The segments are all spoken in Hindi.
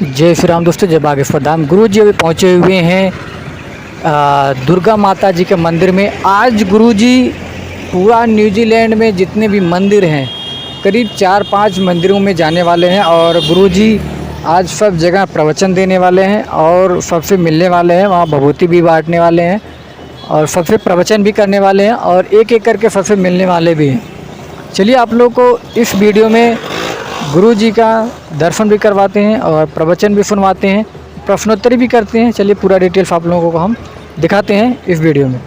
जय श्री राम दोस्तों, जय बागेश्वर धाम। गुरु जी अभी पहुँचे हुए हैं दुर्गा माता जी के मंदिर में। आज गुरु जी पूरा न्यूजीलैंड में जितने भी मंदिर हैं करीब 4-5 मंदिरों में जाने वाले हैं और गुरु जी आज सब जगह प्रवचन देने वाले हैं और सबसे मिलने वाले हैं, वहाँ भभूति भी बांटने वाले हैं और सबसे प्रवचन भी करने वाले हैं और एक एक करके सबसे मिलने वाले भी हैं। चलिए आप लोगों को इस वीडियो में गुरु जी का दर्शन भी करवाते हैं और प्रवचन भी सुनवाते हैं, प्रश्नोत्तरी भी करते हैं। चलिए पूरा डिटेल्स आप लोगों को हम दिखाते हैं इस वीडियो में।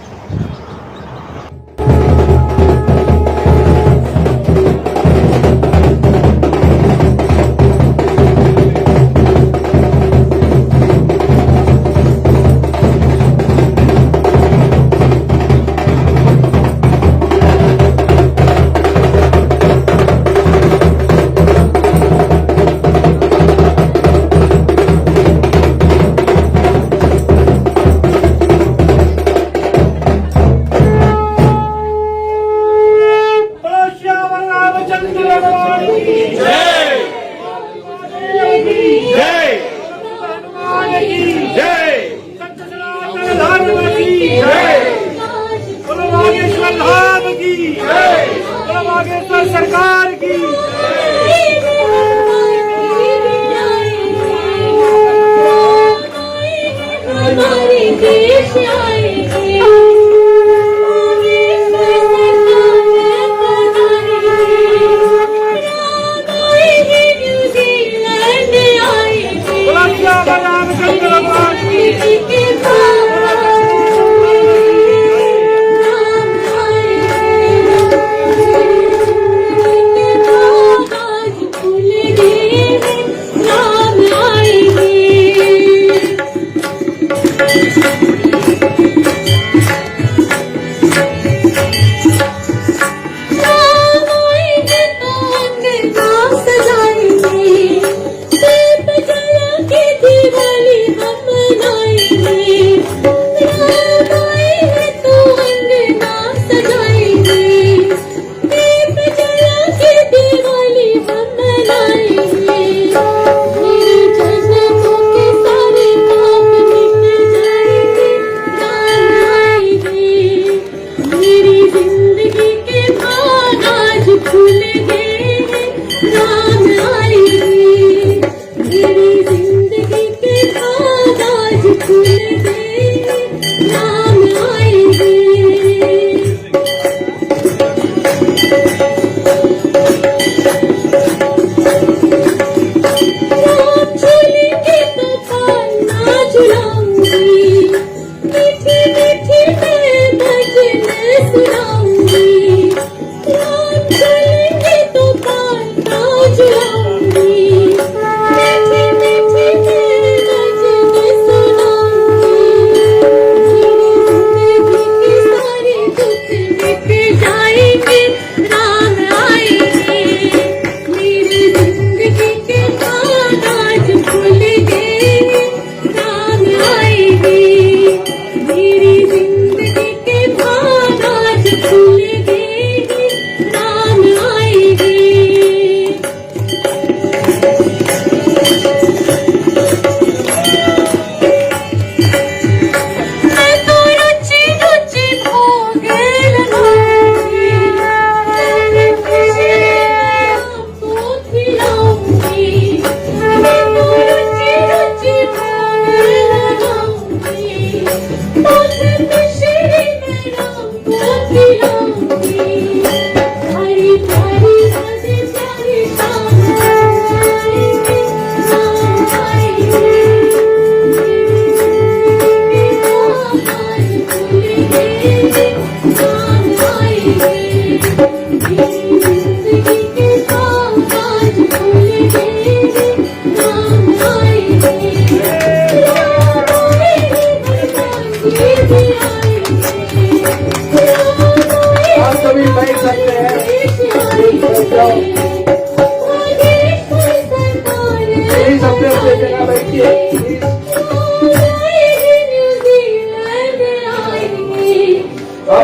सरकार की हमारे देश आएगी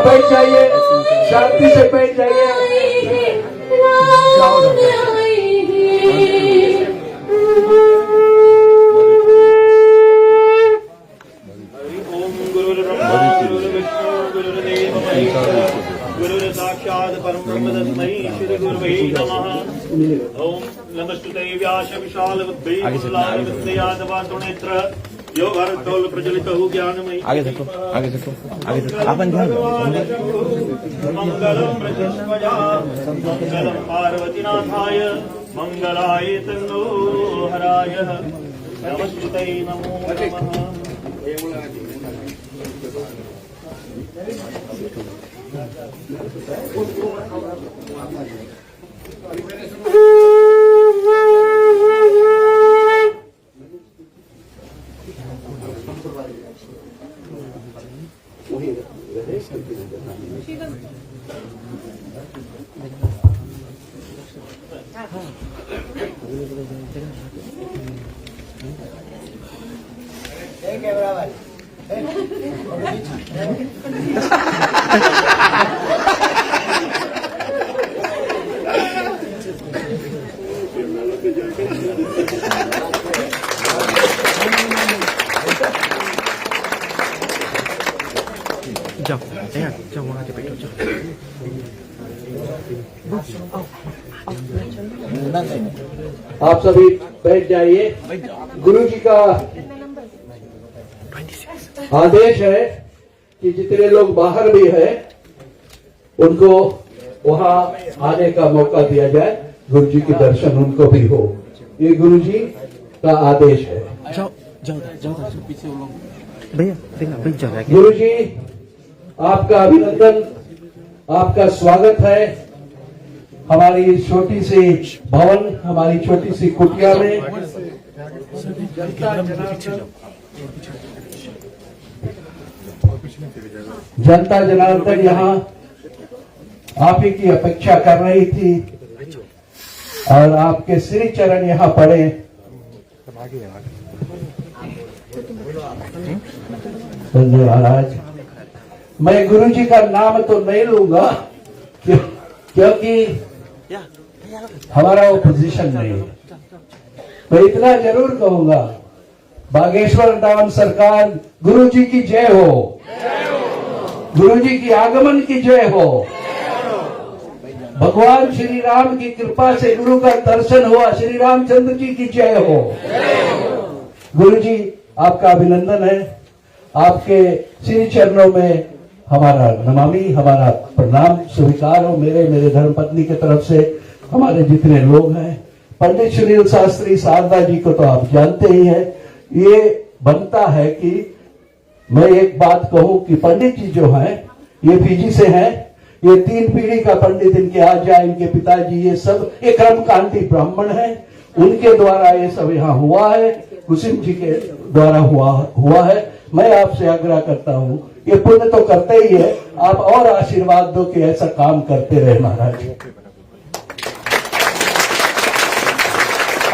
बैठ जाइए, शांति से बैठ जाइए। गुरुवे नमः। ओम नमस्तुते व्यास विशाल बुद्धि कुशलाल विद्याधवातो नेत्र योगार्थोल प्रज्वलित हो ज्ञानमयी। आगे देखो अपन ध्यान दो। मंगलम प्रजस्पजा मंगलम पार्वतीनाथाय मंगलाय तन्नो हराय नमस्तुते नमो नमः। जाओ जाओ वहाँ के बैठो जाओ। आप सभी बैठ जाइए। गुरु जी का आदेश है कि जितने लोग बाहर भी हैं उनको वहां आने का मौका दिया जाए, गुरु जी के दर्शन उनको भी हो। ये गुरु जी का आदेश है। जाओ जाओ जाओ पीछे वो लोग भैया देखना बैठ जाओ। गुरु जी आपका अभिनंदन, आपका स्वागत है हमारी इस छोटी सी भवन, हमारी छोटी सी कुटिया में। जनता जनार्दन यहाँ आप ही की अपेक्षा कर रही थी और आपके श्री चरण यहाँ पड़े। महाराज, मैं गुरु जी का नाम तो नहीं लूंगा क्योंकि हमारा वो पोजीशन नहीं है। मैं इतना जरूर कहूंगा, बागेश्वर धाम सरकार गुरु जी की जय हो, गुरु जी की आगमन की जय हो। भगवान श्री राम की कृपा से गुरु का दर्शन हुआ, श्री रामचंद्र जी की जय हो। गुरु जी आपका अभिनंदन है, आपके श्री चरणों में हमारा नमामि, हमारा प्रणाम स्वीकार हो। मेरे धर्मपत्नी की तरफ से, हमारे जितने लोग हैं, पंडित सुनील शास्त्री शारदा जी को तो आप जानते ही हैं। ये बनता है कि मैं एक बात कहूं कि पंडित जी जो हैं ये फीजी से हैं, ये 3 पीढ़ी का पंडित, इनके आजा, इनके पिताजी, ये सब एक कर्मकांडी ब्राह्मण हैं। उनके द्वारा ये सब यहाँ हुआ है, कुसुम जी के द्वारा हुआ है। मैं आपसे आग्रह करता हूँ, ये पुण्य तो करते ही है, आप और आशीर्वाद दो कि ऐसा काम करते रहे महाराज।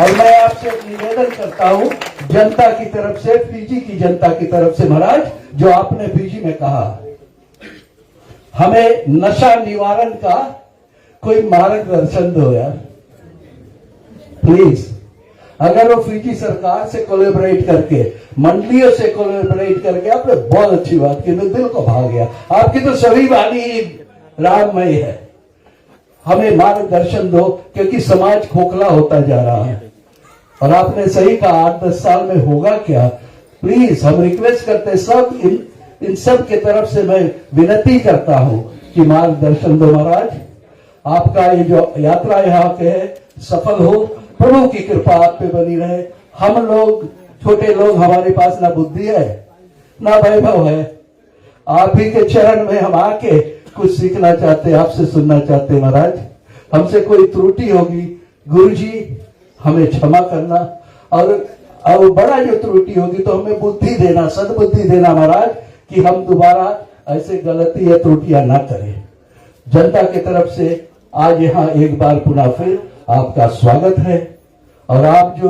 और मैं आपसे निवेदन करता हूँ जनता की तरफ से, फीजी की जनता की तरफ से महाराज, जो आपने फीजी में कहा, हमें नशा निवारण का कोई मार्गदर्शन दो यार प्लीज। अगर वो फीजी सरकार से कोलैबोरेट करके, मंडलियों से कोलैबोरेट करके, आपने बहुत अच्छी बात की, मेरे दिल को भा गया। आपकी तो सभी वाणी राममय है। हमें मार्गदर्शन दो क्योंकि समाज खोखला होता जा रहा है। और आपने सही कहा, 8-10 साल में होगा क्या। प्लीज हम रिक्वेस्ट करते सब, इन सब के तरफ से मैं विनती करता हूं कि मार्गदर्शन दो महाराज। आपका ये जो यात्रा यहाँ के है सफल हो, प्रभु की कृपा आप पे बनी रहे। हम लोग छोटे लोग, हमारे पास ना बुद्धि है ना वैभव है, आप ही के चरण में हम आके कुछ सीखना चाहते, आपसे सुनना चाहते महाराज। हमसे कोई त्रुटि होगी गुरु जी हमें क्षमा करना, और बड़ा जो त्रुटि होगी तो हमें बुद्धि देना, सद्बुद्धि देना महाराज, कि हम दोबारा ऐसे गलती या त्रुटियां ना करें। जनता की तरफ से आज यहाँ एक बार पुनः फिर आपका स्वागत है। और आप जो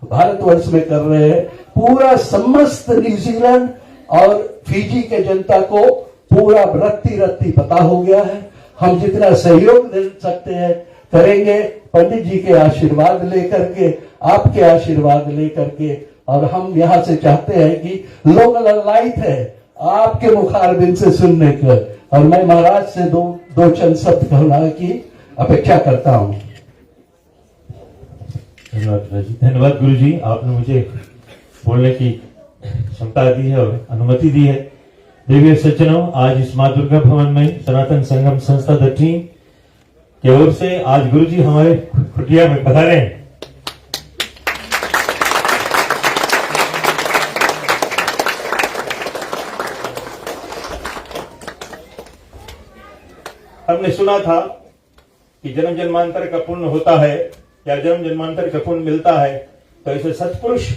भारतवर्ष में कर रहे हैं, पूरा समस्त न्यूजीलैंड और फीजी के जनता को पूरा रत्ती पता हो गया है। हम जितना सहयोग दे सकते हैं करेंगे, पंडित जी के आशीर्वाद लेकर के, आपके आशीर्वाद लेकर के। और हम यहाँ से चाहते हैं कि लोग ललायित है आपके मुखारबिंद से सुनने का। और मैं महाराज से दो चंद शब्द कहना कि अपेक्षा करता हूं। धन्यवाद गुरु जी, आपने मुझे बोलने की क्षमता दी है और अनुमति दी है। देवी सज्जनों, आज इस माँ दुर्गा भवन में सनातन संगम संस्था द टीम की ओर से आज गुरु जी हमारे कुटिया में पधारे हैं। हमने सुना था कि जन्म जन्मांतर का पुण्य होता है या जन्म जन्मांतर का पुण्य मिलता है तो ऐसे सत्पुरुष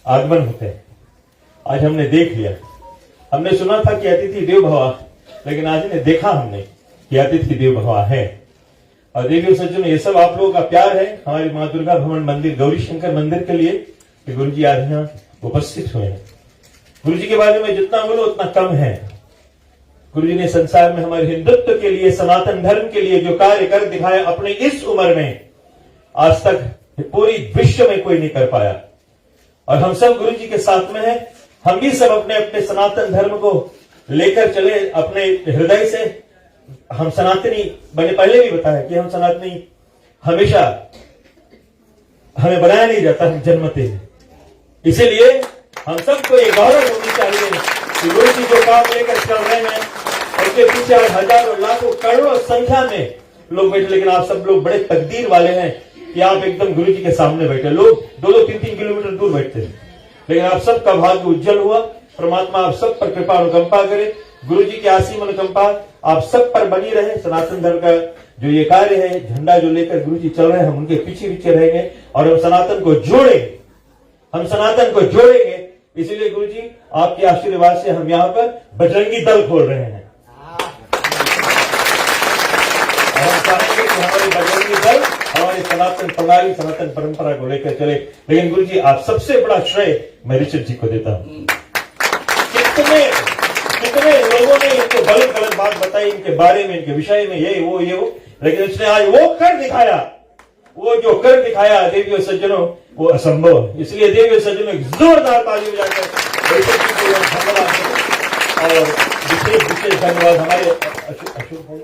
आगमन होते हैं। आज हमने देख लिया। हमने सुना था कि अतिथि देव भवा, लेकिन आज ने देखा हमने कि अतिथि देव भवा है। और देवी सज्जनों, ये सब आप लोगों का प्यार है हमारी माँ दुर्गा भवन मंदिर, गौरी शंकर मंदिर के लिए कि गुरु जी आज यहाँ उपस्थित हुए हैं। गुरु जी के बारे में जितना बोलो उतना कम है। गुरु जी ने संसार में हमारे हिंदुत्व के लिए, सनातन धर्म के लिए जो कार्य कर दिखाया अपने इस उम्र में, आज तक पूरी विश्व में कोई नहीं कर पाया। और हम सब गुरु जी के साथ में हैं। हम भी सब अपने अपने सनातन धर्म को लेकर चले अपने हृदय से। हम सनातनी मैंने पहले भी बताया कि हम सनातनी हमेशा, हमें बनाया नहीं जाता, हम जन्मते हैं। इसीलिए हम सबको ये गौरव होनी चाहिए कि गुरु जी जो काम लेकर चल रहे हैं उनके पीछे हजारों लाखों करोड़ों संख्या में लोग बैठे, लेकिन आप सब लोग बड़े तकदीर वाले हैं कि आप एकदम गुरु जी के सामने बैठे। लोग 2-2, 3-3 किलोमीटर दूर बैठते हैं, लेकिन आप सबका भाग्य उज्जवल हुआ। परमात्मा आप सब पर कृपा अनुकंपा करे। गुरु जी की असीम अनुकंपा आप सब पर बनी रहे। सनातन धर्म का जो ये कार्य है, झंडा जो लेकर गुरु जी चल रहे हैं, हम उनके पीछे पीछे रहेंगे और हम सनातन को जोड़ेंगे, हम सनातन को जोड़ेंगे। इसलिए गुरु जी आपके आशीर्वाद से हम यहाँ पर बजरंगी दल खोल रहे हैं। और हम चाहेंगे कि हमारे बजरंगी दल हमारी सनातन प्रणाली, सनातन परंपरा को लेकर चले। लेकिन गुरु जी आप सबसे बड़ा श्रेय मैं ऋषभ जी को देता हूं। कितने लोगों ने इनको गलत गलत बात बताई इनके बारे में, इनके विषय में, ये वो, लेकिन इसने आज वो कर दिखाया, वो जो कर दिखाया देवी और सज्जनों, वो असंभव है। इसलिए देवी और सज्जनों एक जोरदार ताली बजाकर ऋषभ जी को धन्यवाद और विशेष धन्यवाद हमारे अशोक भाई,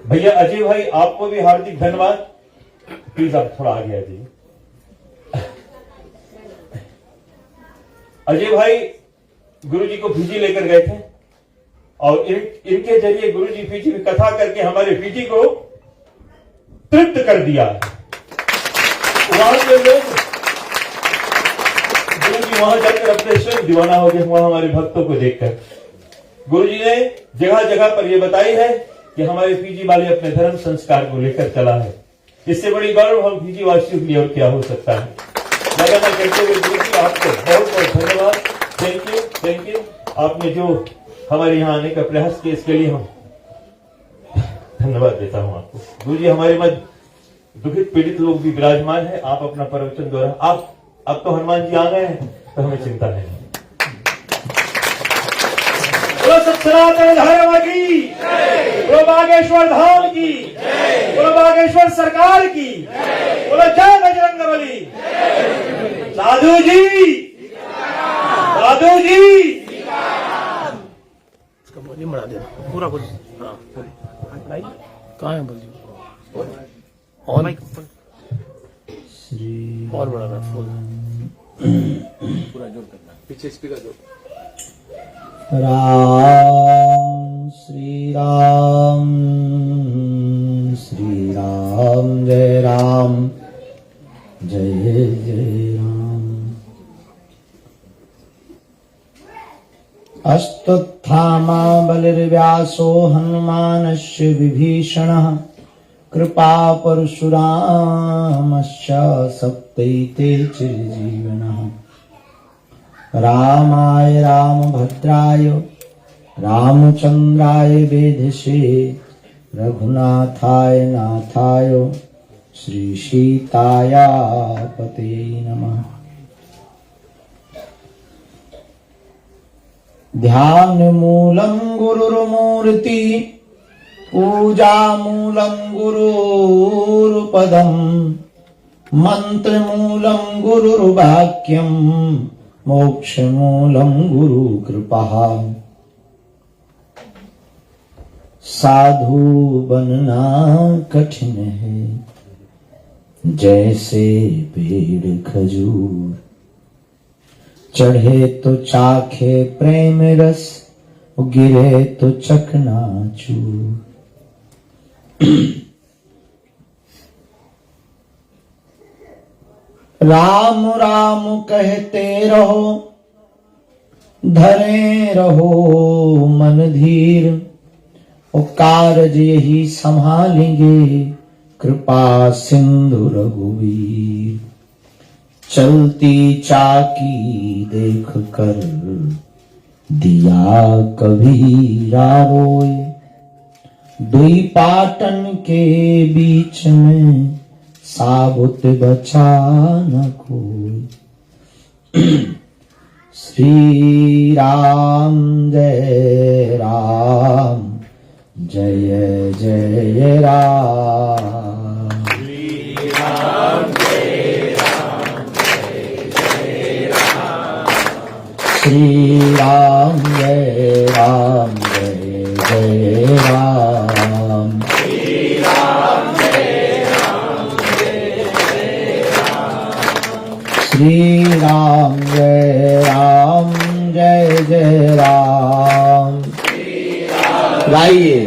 भैया अजय भाई, आपको भी हार्दिक धन्यवाद। प्लीज आप थोड़ा आगे आ जाइए। अजय भाई गुरु जी को फीजी लेकर गए थे और इनके जरिए गुरु जी फीजी में कथा करके हमारे फीजी को तृप्त कर दिया। वहां के लोग गुरु जी वहां जाकर अपने स्वयं दीवाना हो गए वहां हमारे भक्तों को देखकर। गुरु जी ने जगह जगह पर यह बताई है कि हमारे फीजी वाले अपने धर्म संस्कार को लेकर चला है। इससे बड़ी गौरव हम फीजी वासियों के लिए और क्या हो सकता है। लगातार करते हुए गुरु जी आपको बहुत बहुत धन्यवाद। Thank you. आपने जो हमारे यहाँ आने का प्रयास किया इसके लिए हम धन्यवाद देता हूँ आपको। गुरु जी हमारे मध्य दुखित पीड़ित लोग भी विराजमान है। आप अपना प्रवचन द्वारा आप अब तो हनुमान जी आ गए हैं तो हमें चिंता नहीं। बोलो सनातन धर्म की, बोलो बागेश्वर धाम की, बोलो बागेश्वर सरकार की, बोलो जय बजरंगबली। साधु जी, साधु जी, इसका वॉल्यूम बढ़ा दे पूरा बोल। हाँ कहाँ है बोलिए और और बढ़ा रहा फुल पूरा जोर करना, पीछे स्पीकर जोर। राम श्री राम जय राम जय जय राम। अस्तुत्थामा बलिर्व्यासो हनुमानस्य विभीषणः कृपा परशुरामश्च सप्तैते चिरजीवनः। रामाय रामभद्राय रामचंद्राय वेधसे रघुनाथाय नाथाय श्री सीताया पते नमः। ध्यान मूलं गुरुर्मूर्ति पूजा मूलं गुरुर्पदम मंत्र मूलं गुरुर्वाक्यम मोक्ष मूलं गुरु कृपा। साधु बनना कठिन है, जैसे पेड़ खजूर, चढ़े तो चाखे प्रेम रस, गिरे तो चकनाचूर। राम राम कहते रहो, धरे रहो मन धीर, ओ कारज यही संभालेंगे, कृपा सिंधु रघुवीर। चलती चाकी देख कर दिया कबीरा रोए, दुई पाटन के बीच में साबुत बचा न कोई। श्री राम जय राम, जय जय राम। श्री राम जय राम, जय जय राम। श्री राम जय राम, जय जय राम। श्री राम जय राम, जय जय राम। श्री राम जय राम, जय जय राम। गाइए।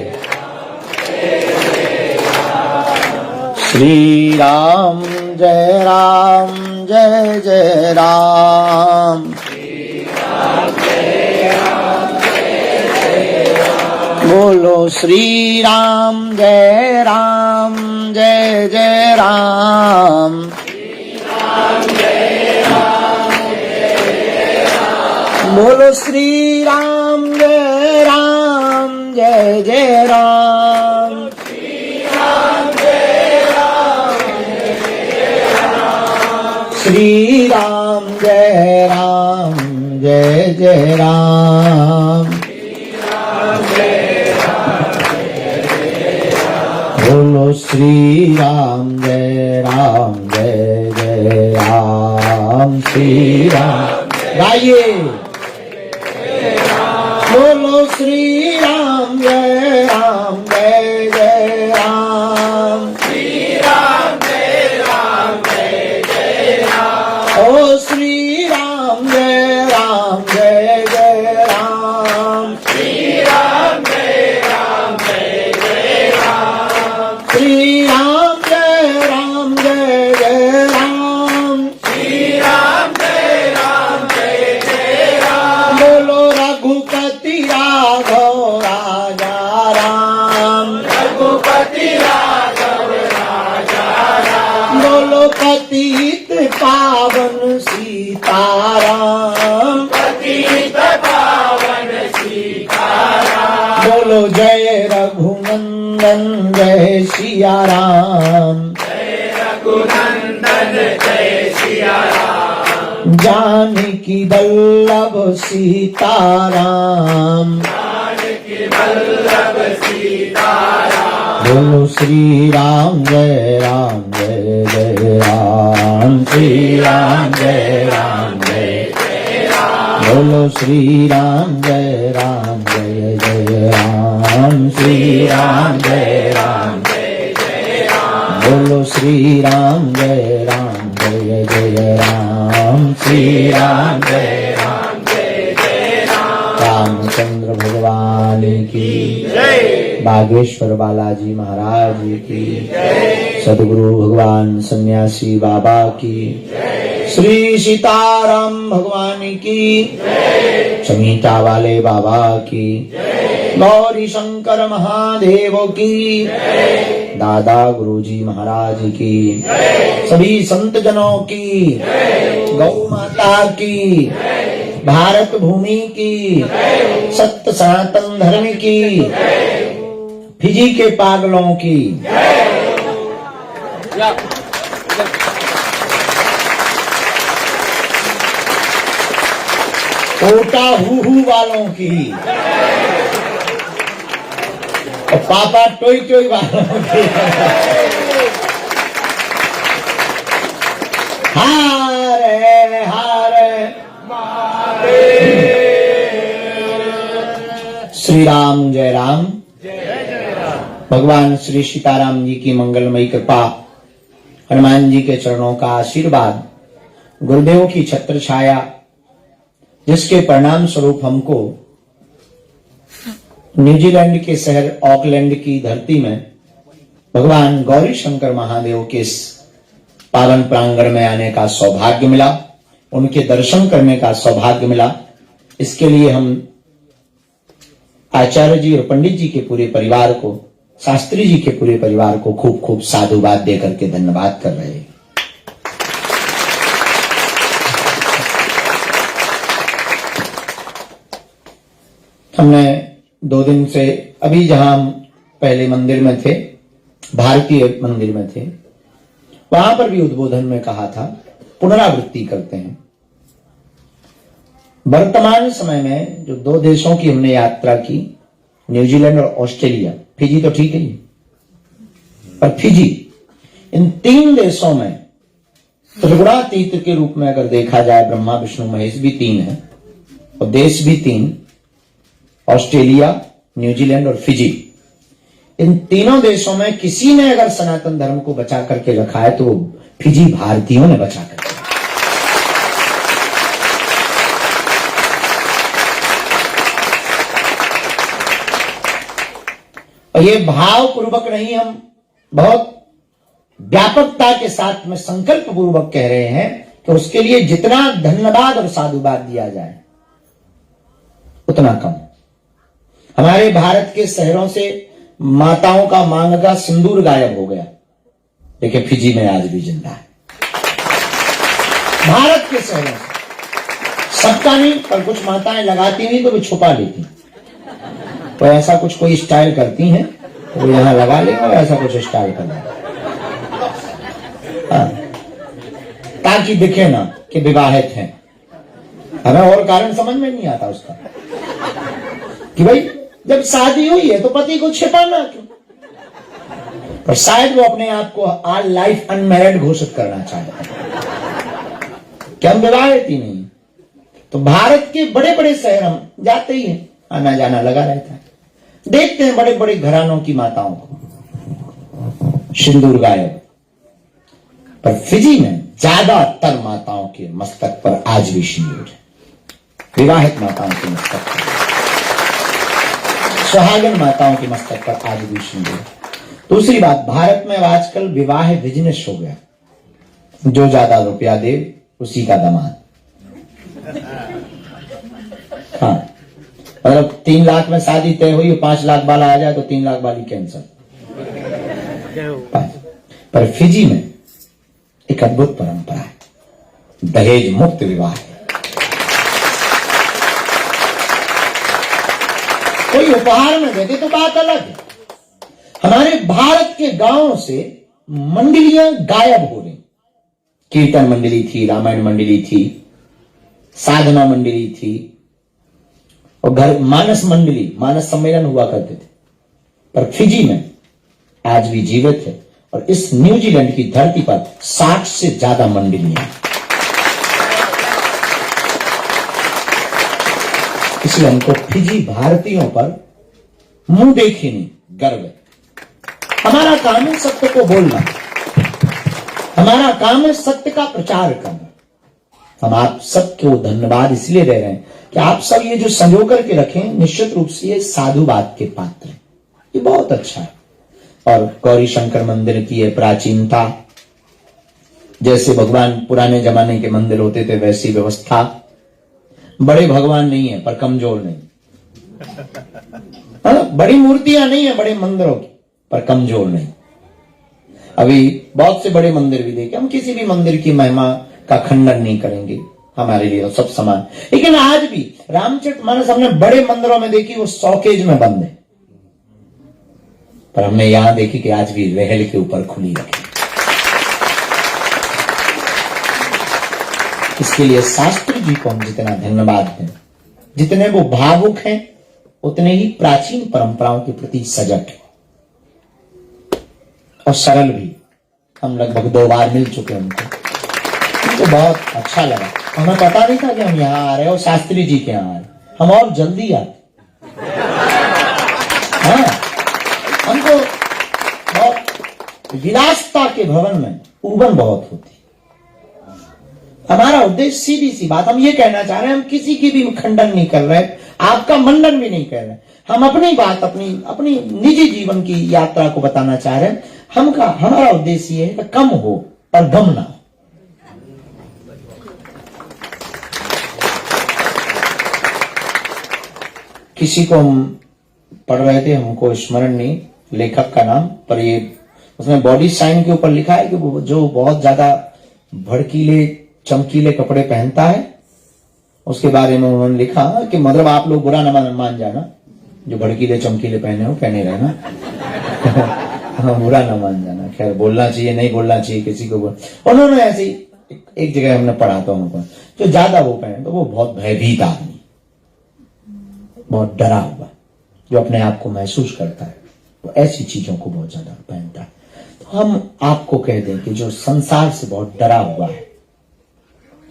श्री राम जय राम, जय जय राम। बोलो श्री राम जय राम, जय जय राम। बोलो श्री राम जय राम, जय जय राम। श्री राम जय राम, जय जय राम। बोलो श्री राम जय राम, जय जय राम। श्री राम गाइए। बोलो श्री राम जय राम, जय जय राम। श्री राम जय राम, जय जय राम। ओ श्री राम जय राम, जय जय राम। श्री राम जय राम, जय जय राम। श्री राम जय राम, जय जय राम। श्री राम जय राम, जय जय राम। बोलो रघुपति राघव राजा राम, रघुपति राघव राजा राम। बोलो पतित पावन सीताराम, पतित पावन सीताराम। बोलो जय रघुनंदन जय सिया राम, जय रघुनंदन जय सिया राम। जानकी वल्लभ सीताराम, जानकी वल्लभ सीताराम। बोलो श्री राम जय राम, जय जय राम। श्री राम जय राम, जय जय राम। बोलो श्री राम जय राम, जय जय राम। श्री राम जय राम, जय जय राम। बोलो श्री राम जय राम, जय जय राम। श्री राम जय राम, जय जय राम। रामचंद्र भगवान की जय। बागेश्वर बालाजी महाराज की जय। सदगुरु भगवान सन्यासी बाबा की जय। श्री सीताराम भगवान की जय। समीटा वाले बाबा की जय। गौरी शंकर महादेव की जय। दादा गुरुजी महाराज की जय। सभी संत जनों की जय। गौ माता की जय। भारत भूमि की जय। सत्य सनातन धर्म की जय। फिजी के पागलों की जय। कोटा हु वालों की और पापा टोई टोई वालों की। हारे हारे श्री राम जय राम, भगवान श्री सीताराम जी की मंगलमयी कृपा, हनुमान जी के चरणों का आशीर्वाद, गुरुदेव की छत्र छाया, जिसके परिणाम स्वरूप हमको न्यूजीलैंड के शहर ऑकलैंड की धरती में भगवान गौरी शंकर महादेव के इस पावन प्रांगण में आने का सौभाग्य मिला, उनके दर्शन करने का सौभाग्य मिला। इसके लिए हम आचार्य जी और पंडित जी के पूरे परिवार को, शास्त्री जी के पूरे परिवार को खूब खूब साधुवाद देकर के धन्यवाद कर रहे हैं। हमने 2 दिन से, अभी जहां हम पहले मंदिर में थे, भारतीय मंदिर में थे, वहां पर भी उद्बोधन में कहा था, पुनरावृत्ति करते हैं। वर्तमान समय में जो 2 देशों की हमने यात्रा की, न्यूजीलैंड और ऑस्ट्रेलिया, फिजी तो ठीक है ही, पर फिजी, इन 3 देशों में त्रिगुणातीत के रूप में अगर देखा जाए, ब्रह्मा विष्णु महेश भी 3 है और देश भी 3, ऑस्ट्रेलिया, न्यूजीलैंड और फिजी, इन तीनों देशों में किसी ने अगर सनातन धर्म को बचा करके रखा है तो फिजी भारतीयों ने बचा करके। और ये भाव पूर्वक नहीं, हम बहुत व्यापकता के साथ में संकल्प पूर्वक कह रहे हैं कि उसके लिए जितना धन्यवाद और साधुवाद दिया जाए उतना कम। हमारे भारत के शहरों से माताओं का मांग का सिंदूर गायब हो गया, लेकिन फिजी में आज भी जिंदा है। भारत के शहरों से, सबका नहीं, पर कुछ माताएं लगाती नहीं तो वो छुपा लेती, तो ऐसा कुछ कोई स्टाइल करती हैं तो वो यहां लगा ले और ऐसा कुछ स्टाइल कर ले, ताकि दिखे ना कि विवाहित हैं। हमें और कारण समझ में नहीं आता उसका कि भाई जब शादी हुई है तो पति को छिपाना क्यों? पर शायद वो अपने आप को ऑल लाइफ अनमैरिड घोषित करना चाहते हैं कि हम विवाहित ही नहीं। तो भारत के बड़े बड़े शहर हम जाते ही हैं, आना जाना लगा रहता है, देखते हैं बड़े बड़े घरानों की माताओं को सिंदूर गायब। पर फिजी में ज्यादातर माताओं के मस्तक पर आज भी सिंदूर है, विवाहित माताओं के मस्तक पर, सुहागन माताओं के मस्तक पर आज भी सिंदूर। दूसरी बात, भारत में आजकल विवाह बिजनेस हो गया, जो ज्यादा रुपया दे उसी का दामाद। हाँ, मतलब 3 लाख में शादी तय हुई, 5 लाख वाला आ जाए तो 3 लाख वाली कैंसिल। पर फिजी में एक अद्भुत परंपरा है, दहेज मुक्त विवाह है। कोई उपहार में देते तो बात अलग है। हमारे भारत के गांवों से मंडलियां गायब हो रही। कीर्तन मंडली थी, रामायण मंडली थी, साधना मंडली थी, और घर मानस मंडली, मानस सम्मेलन हुआ करते थे। पर फिजी में आज भी जीवित है, और इस न्यूजीलैंड की धरती पर 60 से ज्यादा मंडलियां हैं। इसलिए हमको फिजी भारतीयों पर मुंह देखी नहीं गर्व है। हमारा काम है सत्य को बोलना, हमारा काम है सत्य का प्रचार करना। हम आप सबको धन्यवाद इसलिए दे रहे हैं कि आप सब ये जो संजो करके रखें, निश्चित रूप से ये साधुवाद के पात्र हैं, ये बहुत अच्छा है। और गौरी शंकर मंदिर की ये प्राचीनता, जैसे भगवान पुराने जमाने के मंदिर होते थे वैसी व्यवस्था, बड़े भगवान नहीं है पर कमजोर नहीं, बड़ी मूर्तियां नहीं है बड़े मंदिरों की पर कमजोर नहीं। अभी बहुत से बड़े मंदिर भी देखे, हम किसी भी मंदिर की महिमा का खंडन नहीं करेंगे, हमारे लिए तो सब समान। लेकिन आज भी रामचरितमानस हमने बड़े मंदिरों में देखी, वो शॉकेज में बंद है, पर हमने यहां देखी कि आज भी रहल के ऊपर खुली रखी। इसके लिए शास्त्री जी को हम जितना धन्यवाद दें, जितने वो भावुक हैं उतने ही प्राचीन परंपराओं के प्रति सजग हैं और सरल भी। हम लगभग 2 बार मिल चुके हैं उनको बहुत अच्छा लगा। हमें पता नहीं था कि हम यहाँ आ रहे हैं और शास्त्री जी के यहाँ आ रहे, हम और जल्दी आते। हाँ, हमको विलासता के भवन में ऊबन बहुत होती। हमारा उद्देश्य सीधी सी बात, हम ये कहना चाह रहे हैं, हम किसी की भी खंडन नहीं कर रहे, आपका मंडन भी नहीं कर रहे, हम अपनी बात अपनी निजी जीवन की यात्रा को बताना चाह रहे हैं। हमारा उद्देश्य ये है कि कम हो पर गम ना हो। किसी को हम पढ़ रहे थे, हमको स्मरण नहीं लेखक का नाम, पर ये उसने बॉडी साइन के ऊपर लिखा है कि वो जो बहुत ज्यादा भड़कीले चमकीले कपड़े पहनता है, उसके बारे में उन्होंने लिखा कि मतलब आप लोग बुरा न मान जाना, जो भड़कीले चमकीले पहने हो पहने रहना हाँ, बुरा न मान जाना। खैर, बोलना चाहिए नहीं बोलना चाहिए किसी को उन्होंने ऐसे ही एक जगह हमने पढ़ा था उनको, जो ज्यादा वो पहने तो वो बहुत भयभीत आदमी, बहुत डरा हुआ, जो अपने आप को महसूस करता है, वो ऐसी चीजों को बहुत ज्यादा पहनता है। तो हम आपको कह दें कि जो संसार से बहुत डरा हुआ है,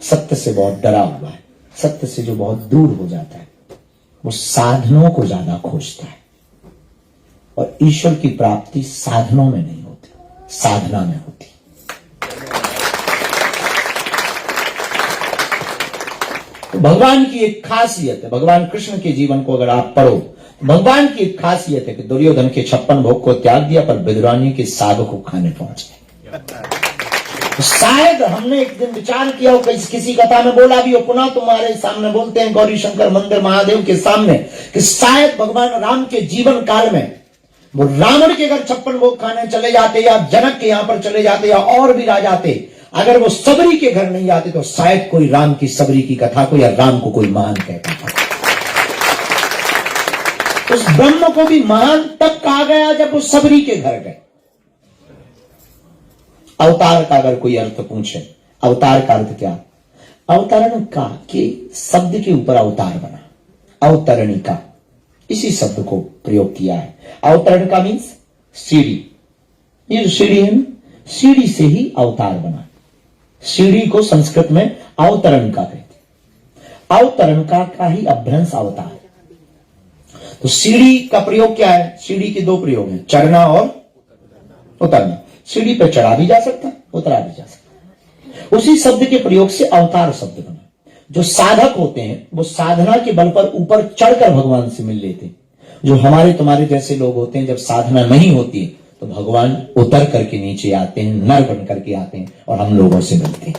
सत्य से बहुत डरा हुआ है, सत्य से जो बहुत दूर हो जाता है, वो साधनों को ज्यादा खोजता है। और ईश्वर की प्राप्ति साधनों में नहीं होती, साधना में होती। तो भगवान की एक खासियत है, भगवान कृष्ण के जीवन को अगर आप पढ़ो, भगवान की एक खासियत है कि दुर्योधन के 56 भोग को त्याग दिया पर विदुरानी के साग को खाने पहुंच गए। तो शायद हमने एक दिन विचार किया हो, किसी कथा में बोला भी हो, पुनः तुम्हारे सामने बोलते हैं गौरी शंकर मंदिर महादेव के सामने, कि शायद भगवान राम के जीवन काल में वो रावण के घर 56 भोग खाने चले जाते, या जनक के यहां पर चले जाते, या और भी राजा आते, अगर वो सबरी के घर नहीं आते तो शायद कोई राम की सबरी की कथा को या राम को कोई महान कहता था। उस ब्रह्म को भी महान तब कहा गया जब वो सबरी के घर गए। अवतार का अगर कोई अर्थ पूछे, अवतार का अर्थ क्या? अवतरण का कि शब्द के ऊपर अवतार बना, अवतरणिका, इसी शब्द को प्रयोग किया है। अवतरण का मीन्स सीढ़ी, ये जो सीढ़ी है ना, सीढ़ी से ही अवतार बना। सीढ़ी को संस्कृत में अवतरण का कहते, अवतरण का ही अभ्रंश अवतार। तो सीढ़ी का प्रयोग क्या है? सीढ़ी के दो प्रयोग हैं, चढ़ना और उतरना। सीढ़ी पे चढ़ा भी जा सकता है, उतरा भी जा सकता है। उसी शब्द के प्रयोग से अवतार शब्द बना। जो साधक होते हैं वो साधना के बल पर ऊपर चढ़कर भगवान से मिल लेते हैं। जो हमारे तुम्हारे जैसे लोग होते हैं, जब साधना नहीं होती है तो भगवान उतर करके नीचे आते हैं, नर बन करके आते हैं और हम लोगों से मिलते हैं।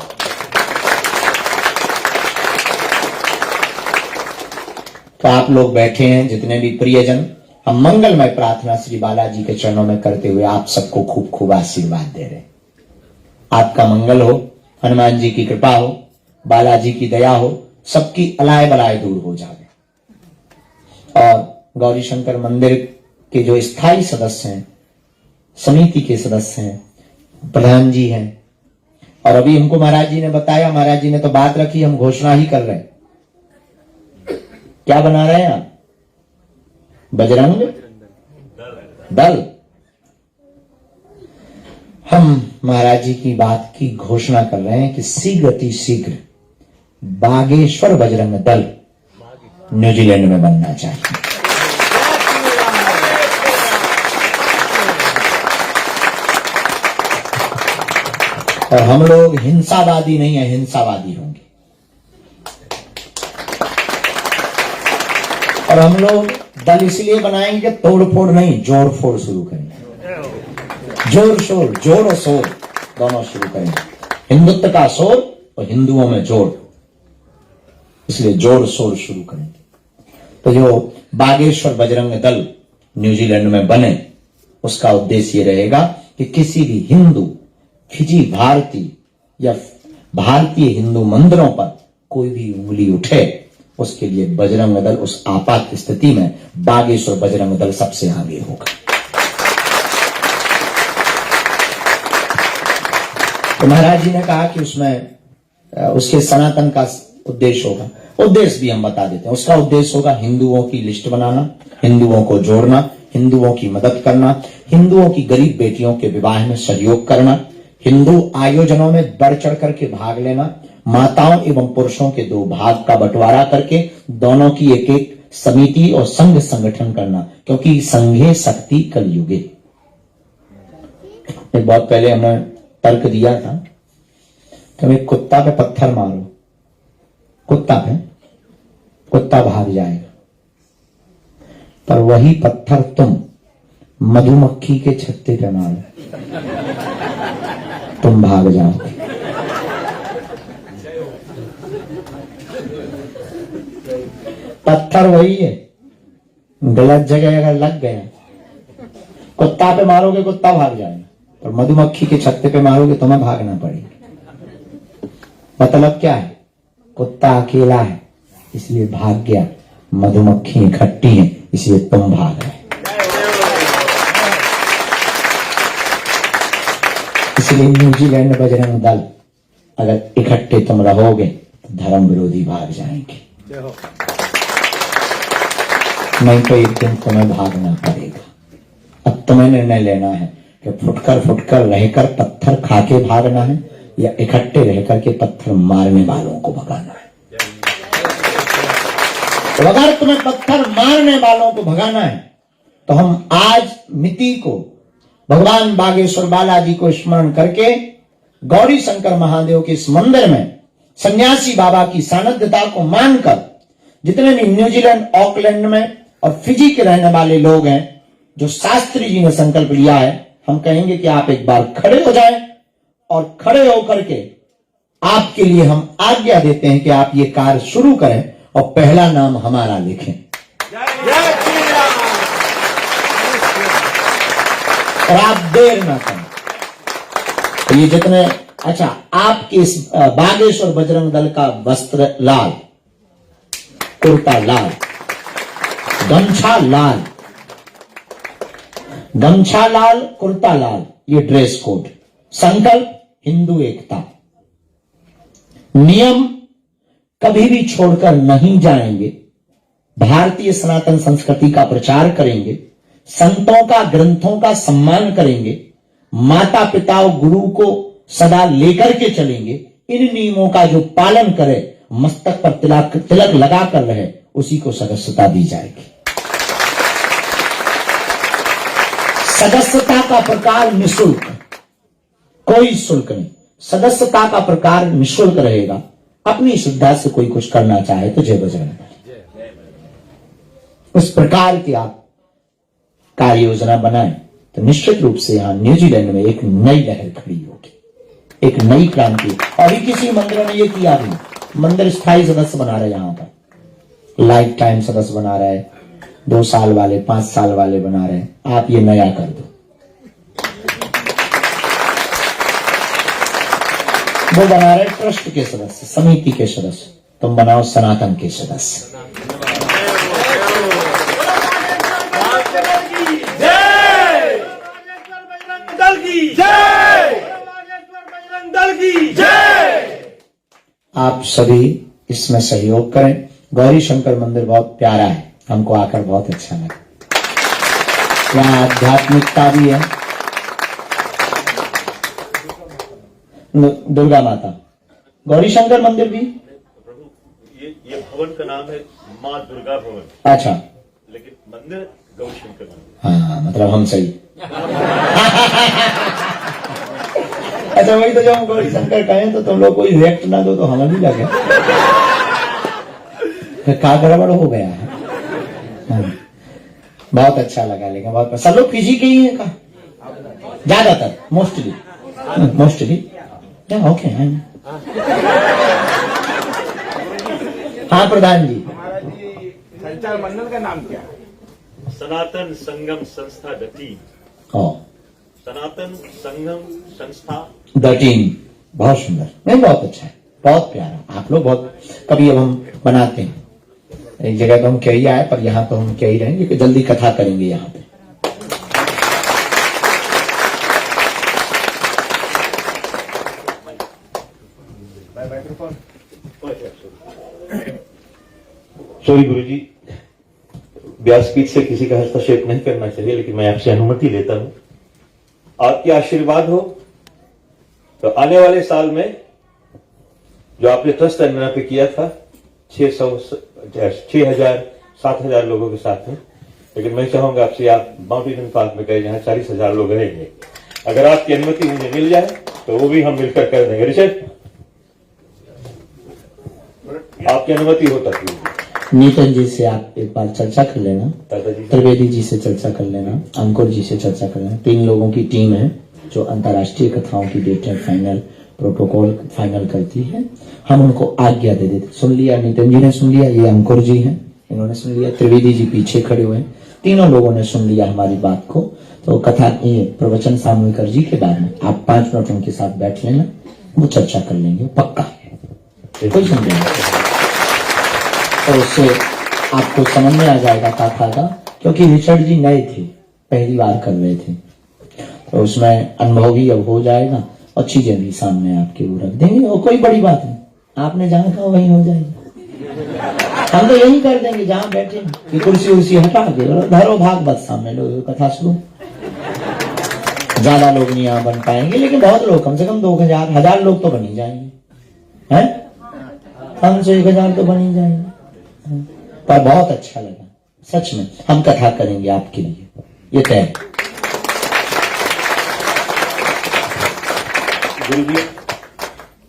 तो आप लोग बैठे हैं जितने भी प्रियजन, हम मंगलमय प्रार्थना श्री बालाजी के चरणों में करते हुए आप सबको खूब खूब आशीर्वाद दे रहे हैं। आपका मंगल हो, हनुमान जी की कृपा हो, बालाजी की दया हो, सबकी अलाय बलाय दूर हो जाए। और गौरी शंकर मंदिर के जो स्थायी सदस्य हैं, समिति के सदस्य हैं, प्रधान जी हैं, और अभी हमको महाराज जी ने बताया, महाराज जी ने तो बात रखी, हम घोषणा ही कर रहे हैं। क्या बना रहे हैं आप? बजरंग दल। हम महाराज जी की बात की घोषणा कर रहे हैं कि शीघ्र अति शीघ्र बागेश्वर बजरंग दल न्यूजीलैंड में बनना चाहिए। और हम लोग हिंसावादी नहीं है, हिंसावादी होंगे। और हम लोग दल इसलिए बनाएंगे तोड़ फोड़ नहीं, जोड़ फोड़ शुरू करेंगे। जोर शोर, जोड़ और शोर दोनों शुरू करेंगे। हिंदुत्व का शोर और हिंदुओं में जोड़, इसलिए जोड़ शोर शुरू करेंगे। तो जो बागेश्वर बजरंग दल न्यूजीलैंड में बने, उसका उद्देश्य ये रहेगा कि किसी भी हिंदू, फिजी भारतीय या भारतीय हिंदू मंदिरों पर कोई भी उंगली उठे, उसके लिए बजरंग दल उस आपात स्थिति में बागेश्वर बजरंग दल सबसे आगे होगा। तो महाराज जी ने कहा कि उसमें उसके सनातन का उद्देश्य होगा। उद्देश्य भी हम बता देते हैं। उसका उद्देश्य होगा हिंदुओं की लिस्ट बनाना, हिंदुओं को जोड़ना, हिंदुओं की मदद करना, हिंदुओं की गरीब बेटियों के विवाह में सहयोग करना, हिंदू आयोजनों में बढ़ चढ़ करके भाग लेना, माताओं एवं पुरुषों के दो भाग का बंटवारा करके दोनों की एक एक समिति और संघ संगठन करना, क्योंकि संघे शक्ति कलयुगे। एक बहुत पहले हमने तर्क दिया था, तुम एक कुत्ता पे पत्थर मारो, कुत्ता भाग जाएगा, पर वही पत्थर तुम मधुमक्खी के छत्ते पे मारो, तुम भाग जाओगे। पत्थर वही है, गलत जगह अगर लग गया, कुत्ता पे मारोगे कुत्ता भाग जाएगा, और मधुमक्खी के छत्ते पे मारोगे तुम्हें भागना पड़ेगा। मतलब क्या है? कुत्ता अकेला है इसलिए भाग गया, मधुमक्खी इकट्ठी है इसलिए तुम भाग रहे। इसलिए न्यूजीलैंड बजरंग दल अगर इकट्ठे तुम रहोगे तो धर्म विरोधी भाग जाएंगे, नहीं तो एक दिन तुम्हें भागना पड़ेगा। अब तुम्हें निर्णय लेना है कि फुटकर रहकर पत्थर खाके भागना है या इकट्ठे रहकर के पत्थर मारने वालों को भगाना है। तो अगर तुम्हें पत्थर मारने वालों को भगाना है तो हम आज मिति को भगवान बागेश्वर बालाजी को स्मरण करके गौरी शंकर महादेव के इस मंदिर में सन्यासी बाबा की सानिध्यता को मानकर जितने भी न्यूजीलैंड, ऑकलैंड में और फिजी के रहने वाले लोग हैं, जो शास्त्री जी ने संकल्प लिया है, हम कहेंगे कि आप एक बार खड़े हो जाएं और खड़े होकर के आपके लिए हम आज्ञा देते हैं कि आप ये कार्य शुरू करें और पहला नाम हमारा लिखें। और आप देर ना करें। तो ये जितने, अच्छा, आपके इस बागेश्वर बजरंग दल का वस्त्र लाल, कुर्ता लाल, गमछा लाल, कुर्ता लाल, ये ड्रेस कोड। संकल्प हिंदू एकता, नियम कभी भी छोड़कर नहीं जाएंगे, भारतीय सनातन संस्कृति का प्रचार करेंगे, संतों का, ग्रंथों का सम्मान करेंगे, माता पिता और गुरु को सदा लेकर के चलेंगे। इन नियमों का जो पालन करे, मस्तक पर तिलक लगा कर रहे, उसी को सदस्यता दी जाएगी। सदस्यता का प्रकार निःशुल्क, कोई शुल्क नहीं। सदस्यता का प्रकार निःशुल्क रहेगा। अपनी श्रद्धा से कोई कुछ करना चाहे तो जय बजरंग बली, उस प्रकार की आप कार्य योजना बनाएं तो निश्चित रूप से यहां न्यूजीलैंड में एक नई लहर खड़ी होगी, एक नई क्रांति। अभी किसी मंदिर ने ये किया भी, मंदिर स्थायी सदस्य बना रहे, यहां पर लाइफ टाइम सदस्य बना रहे, 2 साल वाले, 5 साल वाले बना रहे। आप ये नया कर दो। वो बना रहे ट्रस्ट के सदस्य, समिति के सदस्य, तुम बनाओ सनातन के सदस्य। आप सभी इसमें सहयोग करें। गौरी शंकर मंदिर बहुत प्यारा है, हमको आकर बहुत अच्छा लगा। यहाँ आध्यात्मिकता भी है। दुर्गा माता, गौरी शंकर मंदिर भी, ये भवन का नाम है माँ दुर्गा भवन। अच्छा, लेकिन मंदिर गौरी शंकर मंदिर। हाँ, मतलब हम सही। अच्छा, वही तो, जब हम गौरी शंकर कहें तो तुम लोग कोई रिएक्ट ना दो तो हमें भी लगे क्या गड़बड़ हो गया है। हाँ, बहुत अच्छा लगा, लेकिन बहुत सब लोग फिजी के ही हैं का, ज्यादातर, मोस्टली ओके। हाँ प्रधान जी, संचार मंडल का नाम क्या है? सनातन संगम संस्था डटी। सनातन संगम संस्था द टीम, बहुत सुंदर, नहीं बहुत अच्छा है, बहुत प्यारा। आप लोग बहुत, कभी अब हम बनाते हैं एक जगह तो हम क्या ही आए, पर यहाँ तो हम क्या ही रहेंगे कि जल्दी कथा करेंगे यहाँ पे। सॉरी गुरुजी, व्यासपीठ से किसी का हस्तक्षेप नहीं करना चाहिए, लेकिन मैं आपसे अनुमति लेता हूं। आपके आशीर्वाद हो तो आने वाले साल में जो आपने ट्रस्ट अन्ना पे किया था 6,000-7,000 लोगों के साथ में, लेकिन मैं चाहूंगा आपसे आप माउंटेन पार्क में गए जहां 40,000 लोग रहेंगे, अगर आपकी अनुमति मुझे मिल जाए तो वो भी हम मिलकर कर देंगे। ऋषभ, आपकी अनुमति हो तक नीतन जी से आप एक बार चर्चा कर लेना, दादाजी त्रिवेदी जी से चर्चा कर लेना, अंकुर जी से चर्चा कर लेना। 3 लोगों की टीम है जो अंतर्राष्ट्रीय कथाओं की डेट फाइनल प्रोटोकॉल फाइनल करती है। हम उनको आज्ञा दे देते। सुन लिया, नितिन जी ने सुन लिया, ये अंकुर जी हैं, इन्होंने सुन लिया, त्रिवेदी जी पीछे खड़े हुए हैं, तीनों लोगों ने सुन लिया हमारी बात को। तो कथा ये प्रवचन सामूहिकर जी के बाद में आप 5 मिनट उनके साथ बैठ लेना, वो चर्चा कर लेंगे, पक्का कोई समझेगा। तो उससे आपको समझ में आ जाएगा कथा का, क्योंकि रिचर्ड जी नए थे, पहली बार कर रहे थे, तो उसमें अनुभव भी अब हो जाएगा और चीजें भी सामने आपके वो रख देंगे। और कोई बड़ी बात नहीं, आपने जहां कहा वहीं हो जाएगी। हम तो यही कर देंगे जहां बैठे कि कुर्सी उर्सी हटा के धरो भागवत सामने लो, कथा सुनो। ज्यादा लोग नहीं यहाँ बन पाएंगे, लेकिन बहुत लोग, कम से कम 2000 लोग तो बन ही जाएंगे, हैं 500-1000 तो बन ही जाएंगे। पर बहुत अच्छा लगा, सच में हम कथा करेंगे आपके लिए, ये तय। गुरु जी,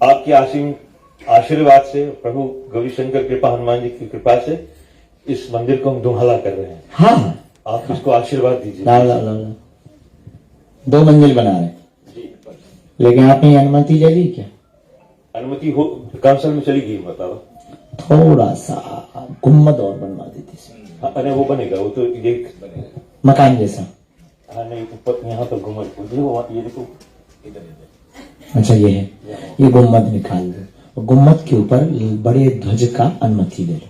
आपके आशीर्वाद से, प्रभु गौरीशंकर कृपा, हनुमान जी की कृपा से इस मंदिर को हम दुहाला कर रहे हैं। हाँ, आप इसको आशीर्वाद दीजिए। ला 2 मंजिल बना रहे, लेकिन आपने अनुमति ले ली क्या? अनुमति हो काउंसिल में चली गई, बताओ। थोड़ा सा गुम्मद और बनवा देते, हाँ, अरे वो बनेगा, वो तो ये मकान जैसा। हाँ नहीं, ऊपर यहाँ तो घुमर, ये देखो। अच्छा ये है, ये गुम्मद निकाल दो, गुम्मद के ऊपर बड़े ध्वज का अनुमति ले लो।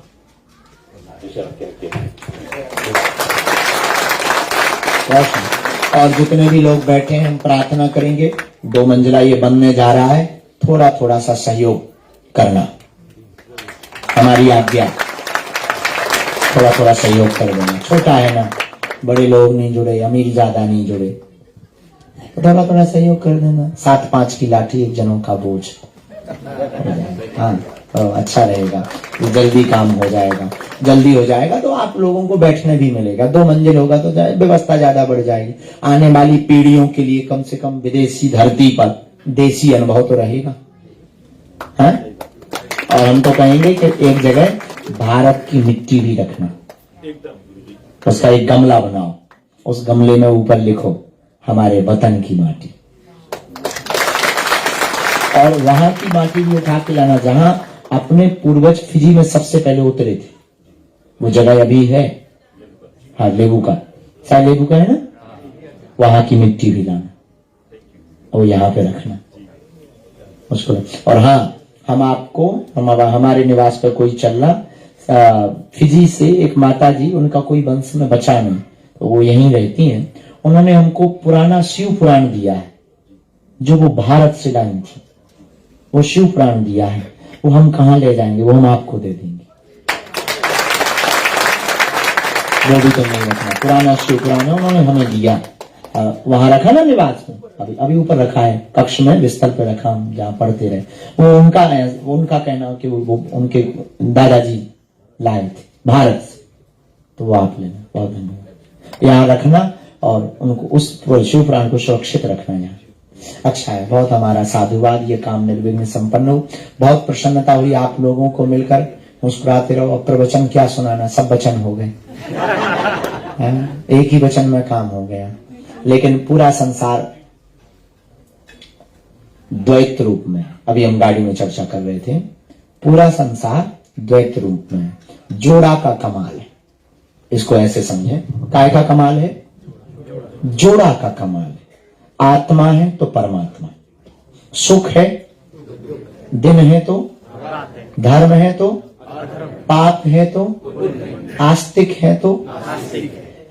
और जितने भी लोग बैठे हैं, हम प्रार्थना करेंगे, 2 मंजिला ये बनने जा रहा है, थोड़ा थोड़ा सा सहयोग करना, हमारी आज्ञा, थोड़ा थोड़ा सहयोग कर देना। छोटा है ना, बड़े लोग नहीं जुड़े, अमीर ज्यादा नहीं जुड़े, थोड़ा थोड़ा सहयोग कर देना। 7-5 की लाठी, 1 जनों का बोझ। हाँ, तो अच्छा रहेगा, तो जल्दी काम हो जाएगा। जल्दी हो जाएगा तो आप लोगों को बैठने भी मिलेगा। 2 मंजिल होगा तो व्यवस्था ज्यादा बढ़ जाएगी। आने वाली पीढ़ियों के लिए कम से कम विदेशी धरती पर देसी अनुभव तो रहेगा, है? और हम तो कहेंगे कि एक जगह भारत की मिट्टी भी रखना, उसका एक गमला बनाओ, उस गमले में ऊपर लिखो हमारे वतन की माटी, और वहां की माटी भी उठा के लाना जहां अपने पूर्वज फिजी में सबसे पहले उतरे थे। वो जगह अभी है, हाँ, लेबू का, शायद लेबू का है ना, वहां की मिट्टी भी लाना और यहाँ पे रखना उसको। और हाँ, हम आपको, हमारे निवास पर कोई चल रहा, फिजी से एक माता जी, उनका कोई वंश में बचा नहीं, तो वो यहीं रहती हैं। उन्होंने हमको पुराना शिव पुराण दिया है, जो वो भारत से लाई थी, वो शिव पुराण दिया है। वो हम कहाँ ले जाएंगे, वो हम आपको दे देंगे, वो भी तो नहीं रखना। पुराना शिव पुराण उन्होंने हमें दिया, वहां रखा ना निवास में, अभी ऊपर रखा है, कक्ष में बिस्तर पे रखा, हम जहाँ पढ़ते रहे। वो उनका कहना कि वो उनके दादाजी लाए थे भारत से, तो वो आप लेना। बहुत धन्यवाद, यहाँ रखना और उनको उस शिव पुराण को सुरक्षित रखना यहाँ। अच्छा है, बहुत हमारा साधुवाद, ये काम निर्विघ्न संपन्न हो। बहुत प्रसन्नता हुई आप लोगों को मिलकर, मुस्कुराते रहो। अब प्रवचन क्या सुनाना, सब वचन हो गए, एक ही वचन में काम हो गया। लेकिन पूरा संसार द्वैत रूप में, अभी हम गाड़ी में चर्चा कर रहे थे, पूरा संसार द्वैत रूप में, जोड़ा का कमाल है। इसको ऐसे समझे, काय का कमाल है, जोड़ा का कमाल है। आत्मा है तो परमात्मा, सुख है, दिन है तो धर्म है तो पाप है तो आस्तिक है तो,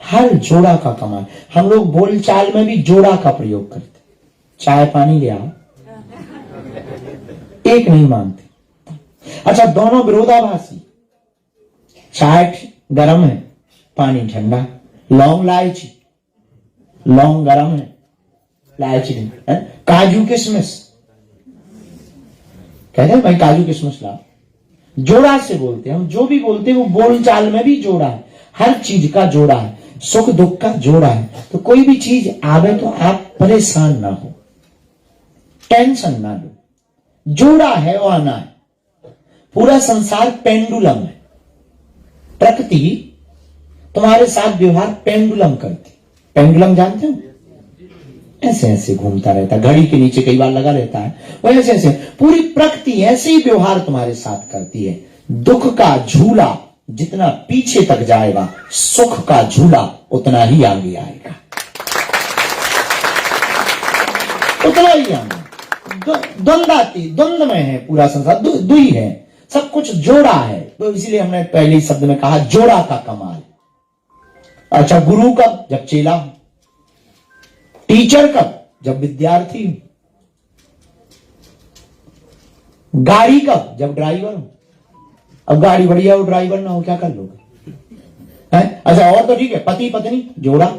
हर जोड़ा का कमाल। हम लोग बोलचाल में भी जोड़ा का प्रयोग करते। चाय पानी ले आओ, एक नहीं मानते। अच्छा, दोनों विरोधाभासी, चाय गरम है, पानी ठंडा। लौंग इलायची, लौंग गरम है, इलायची नहीं है। काजू किशमिश, कहते हैं भाई काजू किशमिश लाओ, जोड़ा से बोलते हैं हम। जो भी बोलते हैं वो बोलचाल में भी जोड़ा है, हर चीज का जोड़ा है। सुख दुख का जोड़ा है। तो कोई भी चीज आवे तो आप परेशान ना हो, टेंशन ना लो, जोड़ा है वो आना है। पूरा संसार पेंडुलम है, प्रकृति तुम्हारे साथ व्यवहार पेंडुलम करती। पेंडुलम जानते हो, ऐसे ऐसे घूमता रहता है, घड़ी के नीचे कई बार लगा रहता है, वो ऐसे ऐसे पूरी प्रकृति ऐसे ही व्यवहार तुम्हारे साथ करती है। दुख का झूला जितना पीछे तक जाएगा, सुख का झूला उतना ही आगे आएगा, उतना ही आगे। द्वंद्वाती, द्वंद्व में है पूरा संसार, दुई है, सब कुछ जोड़ा है। तो इसीलिए हमने पहले शब्द में कहा जोड़ा का कमाल। अच्छा, गुरु कब? जब चेला हो। टीचर कब? जब विद्यार्थी हो। गाड़ी कब? जब ड्राइवर हो। अब गाड़ी बढ़िया हो, ड्राइवर ना हो, क्या कर लोगे? है? अच्छा, और तो ठीक है, पति पत्नी जोड़ा,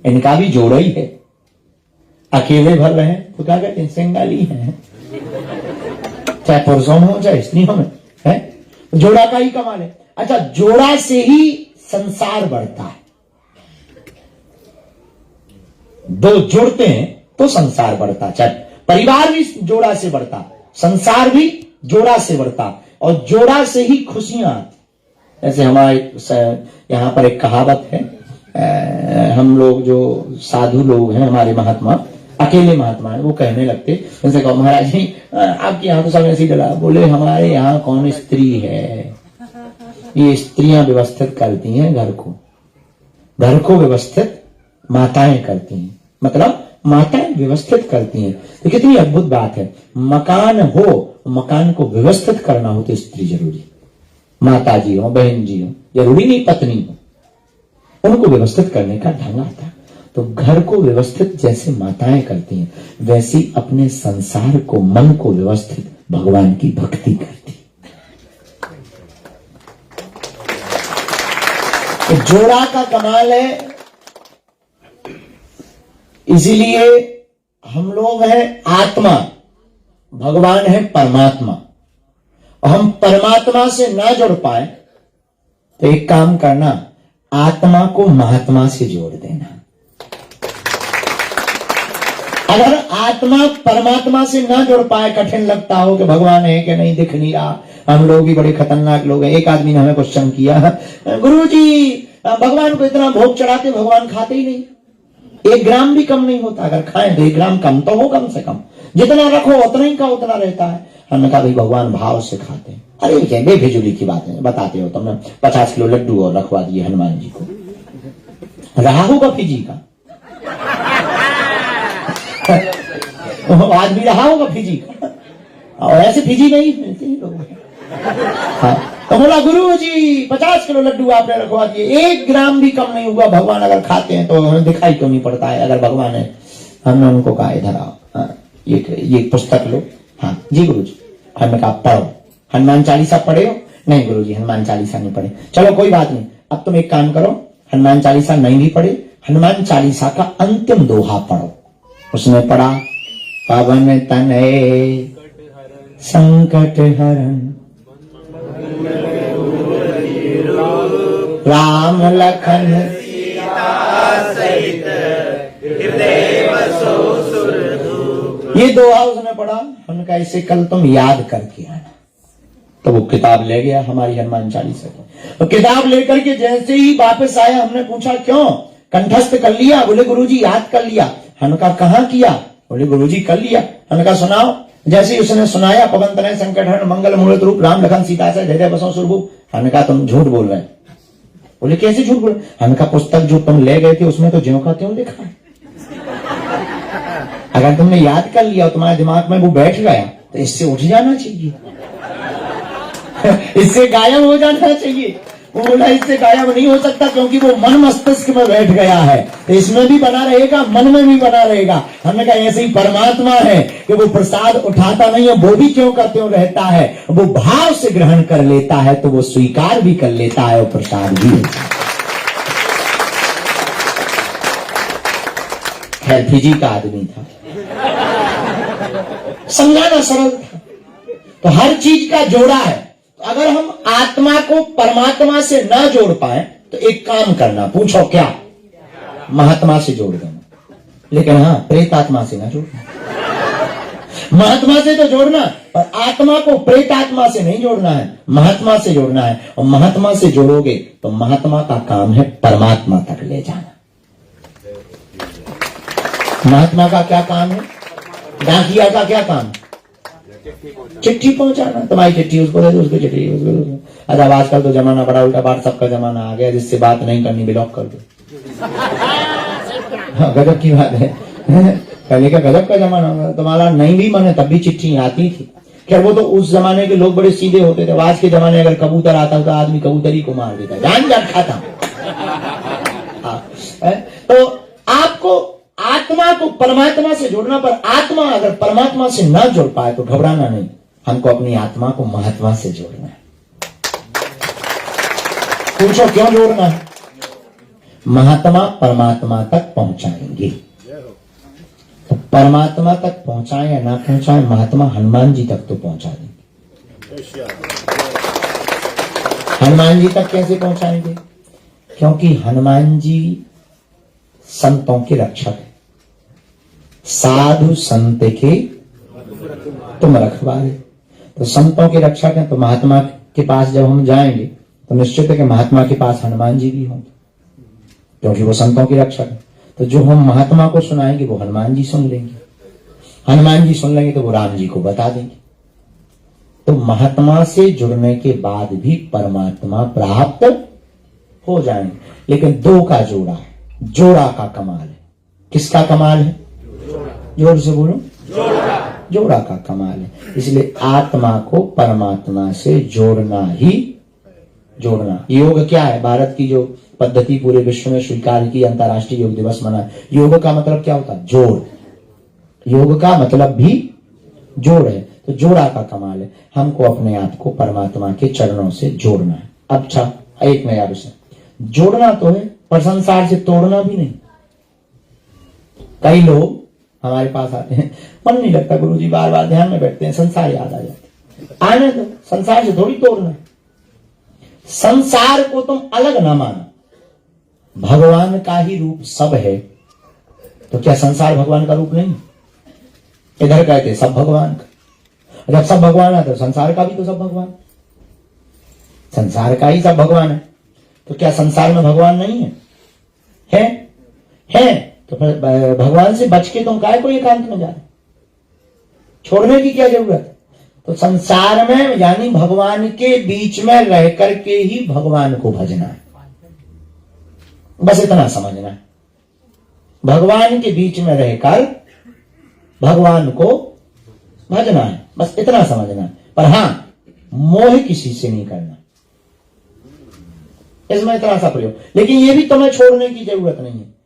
इनका भी जोड़ा ही है। अकेले भर रहे तो क्या कहते हैं, सिंगल ही है, चाहे पुरुषों में हो चाहे स्त्रियों में, है? जोड़ा का ही कमाल है। अच्छा, जोड़ा से ही संसार बढ़ता है। दो जुड़ते हैं तो संसार बढ़ता, चाहे परिवार भी जोड़ा से बढ़ता, संसार भी जोड़ा से बढ़ता, और जोड़ा से ही खुशियां आती। जैसे हमारे यहां पर एक कहावत है, हम लोग जो साधु लोग हैं, हमारे महात्मा, अकेले महात्मा है, वो कहने लगते, जैसे कहो महाराज जी आपके यहाँ तो सब ऐसे ही डला, बोले हमारे यहाँ कौन स्त्री है, ये स्त्रियां व्यवस्थित करती हैं घर को व्यवस्थित माताएं करती हैं, मतलब माताएं व्यवस्थित करती हैं। तो कितनी अद्भुत बात है, मकान हो, मकान को व्यवस्थित करना हो तो स्त्री जरूरी, माता जी हो, बहन जी हो, जरूरी नहीं पत्नी हो, उनको व्यवस्थित करने का ढंग आता है। तो घर को व्यवस्थित जैसे माताएं करती हैं, वैसी अपने संसार को, मन को व्यवस्थित भगवान की भक्ति करती। तो जोड़ा का कमाल है। इसीलिए हम लोग हैं आत्मा, भगवान है परमात्मा, और हम परमात्मा से ना जुड़ पाए तो एक काम करना, आत्मा को महात्मा से जोड़ देना। अगर आत्मा परमात्मा से ना जुड़ पाए, कठिन लगता हो कि भगवान है कि नहीं, दिख नहीं रहा, हम लोग भी बड़े खतरनाक लोग हैं। एक आदमी ने हमें क्वेश्चन किया, गुरुजी भगवान को इतना भोग चढ़ाते, भगवान खाते ही नहीं, 1 ग्राम भी कम नहीं होता, अगर खाएं तो 1 ग्राम कम तो हो, कम से कम जितना रखो उतना ही का उतना रहता है। हमने कहा भाई भगवान भाव से खाते हैं। अरे क्या बेफिजूली की बात है बताते हो, तुमने 50 किलो लड्डू और रखवा दिए हनुमान जी को, रहा होगा फिजी का आज भी रहा होगा फिजी का, और ऐसे फिजी नहीं मिलते ही लोग। हाँ, तो बोला गुरु जी 50 किलो लड्डू आपने रखवा दिए, 1 ग्राम भी कम नहीं हुआ, भगवान अगर खाते हैं तो हमें दिखाई क्यों नहीं पड़ता है, अगर भगवान है। हमने उनको कहा इधर आओ, ये पुस्तक लो। हाँ जी गुरु जी। हमने कहा पढ़ो, हनुमान चालीसा पढ़े हो? नहीं गुरु जी हनुमान चालीसा नहीं पढ़े। चलो कोई बात नहीं, अब तुम एक काम करो, हनुमान चालीसा नहीं भी पढ़े, हनुमान चालीसा का अंतिम दोहा पढ़ो। उसने पढ़ा, पवन तनय संकट हरण राम लखन ये दोहा उसने पढ़ा। हमने कहा इसे कल तुम याद करके आना। तो वो किताब ले गया हमारी हनुमान चालीसा की, तो किताब लेकर के जैसे ही वापस आया, हमने पूछा क्यों, कंठस्थ कर लिया? बोले गुरुजी याद कर लिया। हमने कहा कहाँ किया? बोले गुरुजी कर लिया। हमने कहा सुनाओ। जैसे ही उसने सुनाया, पवन तनय संकट हरण मंगल मूर्त रूप राम लखन सीता से धैर्य बसों सुरभूप। हमने कहा तुम झूठ बोल रहे हैं। बोले कैसे झूठ बोल? हमने कहा पुस्तक जो तुम ले गए थे उसमें तो ज्यों का त्यों लिखा है। अगर तुमने याद कर लिया और तुम्हारे दिमाग में वो बैठ गया तो इससे उठ जाना चाहिए इससे गायब हो जाना चाहिए। वो बोला इससे गायब नहीं हो सकता क्योंकि वो मन मस्तिष्क में बैठ गया है, तो इसमें भी बना रहेगा, मन में भी बना रहेगा। हमने कहा ऐसे ही परमात्मा है कि वो प्रसाद उठाता नहीं है, वो भी क्यों का त्यों रहता है, वो भाव से ग्रहण कर लेता है तो वो स्वीकार भी कर लेता है और प्रसाद भी। खैर फिजी का आदमी था, समझाना सरल था। तो हर चीज का जोड़ा है। तो अगर हम आत्मा को परमात्मा से ना जोड़ पाए तो एक काम करना, पूछो क्या? महात्मा से जोड़ देना, लेकिन हाँ प्रेत आत्मा से ना जोड़ना। महात्मा से तो जोड़ना, पर आत्मा को प्रेत आत्मा से नहीं जोड़ना है, महात्मा से जोड़ना है। और महात्मा से जोड़ोगे तो महात्मा का काम है परमात्मा तक ले जाना। महात्मा का क्या काम है? डाकिया का क्या काम? चिट्ठी पहुंचाना। तुम्हारी चिट्ठी उसको दे दो, उसको चिट्ठी उसको दे दो। अच्छा आजकल तो जमाना बड़ा उल्टा व्हाट्सएप का जमाना आ गया, जिससे बात नहीं करनी ब्लॉक कर दो। हाँ, गजब की बात है। पहले का गजब का जमाना होगा, तुम्हारा नहीं भी मन है तब भी चिट्ठी आती थी। क्या वो तो उस जमाने के लोग बड़े सीधे होते थे। आज के जमाने अगर कबूतर आता तो आदमी कबूतरी को मार देता, जान जान खाता। तो आपको आत्मा को परमात्मा से जोड़ना, पर आत्मा अगर परमात्मा से ना जोड़ पाए तो घबराना नहीं, हमको अपनी आत्मा को महात्मा से जोड़ना है। पूछो क्यों जोड़ना है? महात्मा परमात्मा तक पहुंचाएंगे। तो परमात्मा तक पहुंचाए या ना पहुंचाए, महात्मा हनुमान जी तक तो पहुंचा देंगे। हनुमान जी तक कैसे पहुंचाएंगे? क्योंकि हनुमान जी संतों के रक्षक हैं। साधु संत के तुम रखवाले। तो संतों के रक्षक हैं, तो महात्मा के पास जब हम जाएंगे तो निश्चित है कि महात्मा के पास हनुमान जी भी होंगे, क्योंकि वो संतों के रक्षक हैं। तो जो हम महात्मा को सुनाएंगे वो हनुमान जी सुन लेंगे, हनुमान जी सुन लेंगे तो वो राम जी को बता देंगे। तो महात्मा से जुड़ने के बाद भी परमात्मा प्राप्त हो जाएंगे। लेकिन दो का जोड़ा है, जोड़ा का कमाल है। किसका कमाल है? जोर से बोलो। जोड़ा का कमाल है। इसलिए आत्मा को परमात्मा से जोड़ना ही जोड़ना। योग क्या है? भारत की जो पद्धति पूरे विश्व में स्वीकार की, अंतर्राष्ट्रीय योग दिवस मना। योग का मतलब क्या होता है? जोड़। योग का मतलब भी जोड़ है। तो जोड़ा का कमाल है। हमको अपने आप को परमात्मा के चरणों से जोड़ना है। अच्छा, एक नया विषय, जोड़ना तो है पर संसार से तोड़ना भी नहीं। कई लोग हमारे पास आते हैं, मन नहीं लगता गुरुजी, बार बार ध्यान में बैठते हैं, संसार याद आ जाता है। आने दो, संसार से थोड़ी तोड़ना है। संसार को तुम अलग ना मानो, भगवान का ही रूप सब है। तो क्या संसार भगवान का रूप नहीं? इधर कहते सब भगवान का। जब सब भगवान है तो संसार का भी तो सब भगवान, संसार का ही सब भगवान है। तो क्या संसार में भगवान नहीं है? है। तो फिर भगवान से बच के तुम काहे को एकांत में जा रहे? छोड़ने की क्या जरूरत है? तो संसार में यानी भगवान के बीच में रह करके ही भगवान को भजना है। बस इतना समझना है। भगवान के बीच में रहकर भगवान को भजना है, बस इतना समझना है। पर हां, मोह किसी से नहीं करना, इसमें इतना सा प्रयोग। लेकिन ये भी तुम्हें छोड़ने की जरूरत नहीं है।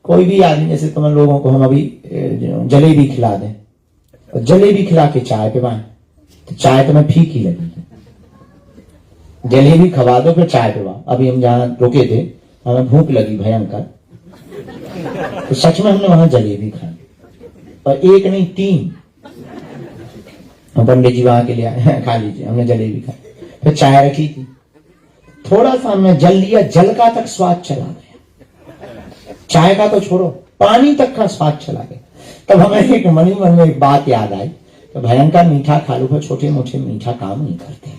कोई भी आदमी, जैसे तुम लोगों को हम अभी जलेबी खिला दें, तो जलेबी खिला के चाय पिवाएं तो चाय तुम्हें फीकी लगेगी। जलेबी खवा दो फिर चाय पिवाओ। अभी हम जहां रुके थे, हमें भूख लगी भयंकर, तो सच में हमने वहां जलेबी खाई, और एक नहीं 3। पंडित जी वहां के लिए आए, खा लीजिए। हमने जलेबी खाई, फिर चाय रखी थी, थोड़ा सा हमने जल लिया, जल का तक स्वाद चला गया। चाय का तो छोड़ो, पानी तक का स्वाद चला गया। तब हमें एक मन में एक बात याद आई, तो भयंकर मीठा खा लो, छोटे मोटे मीठा काम नहीं करते।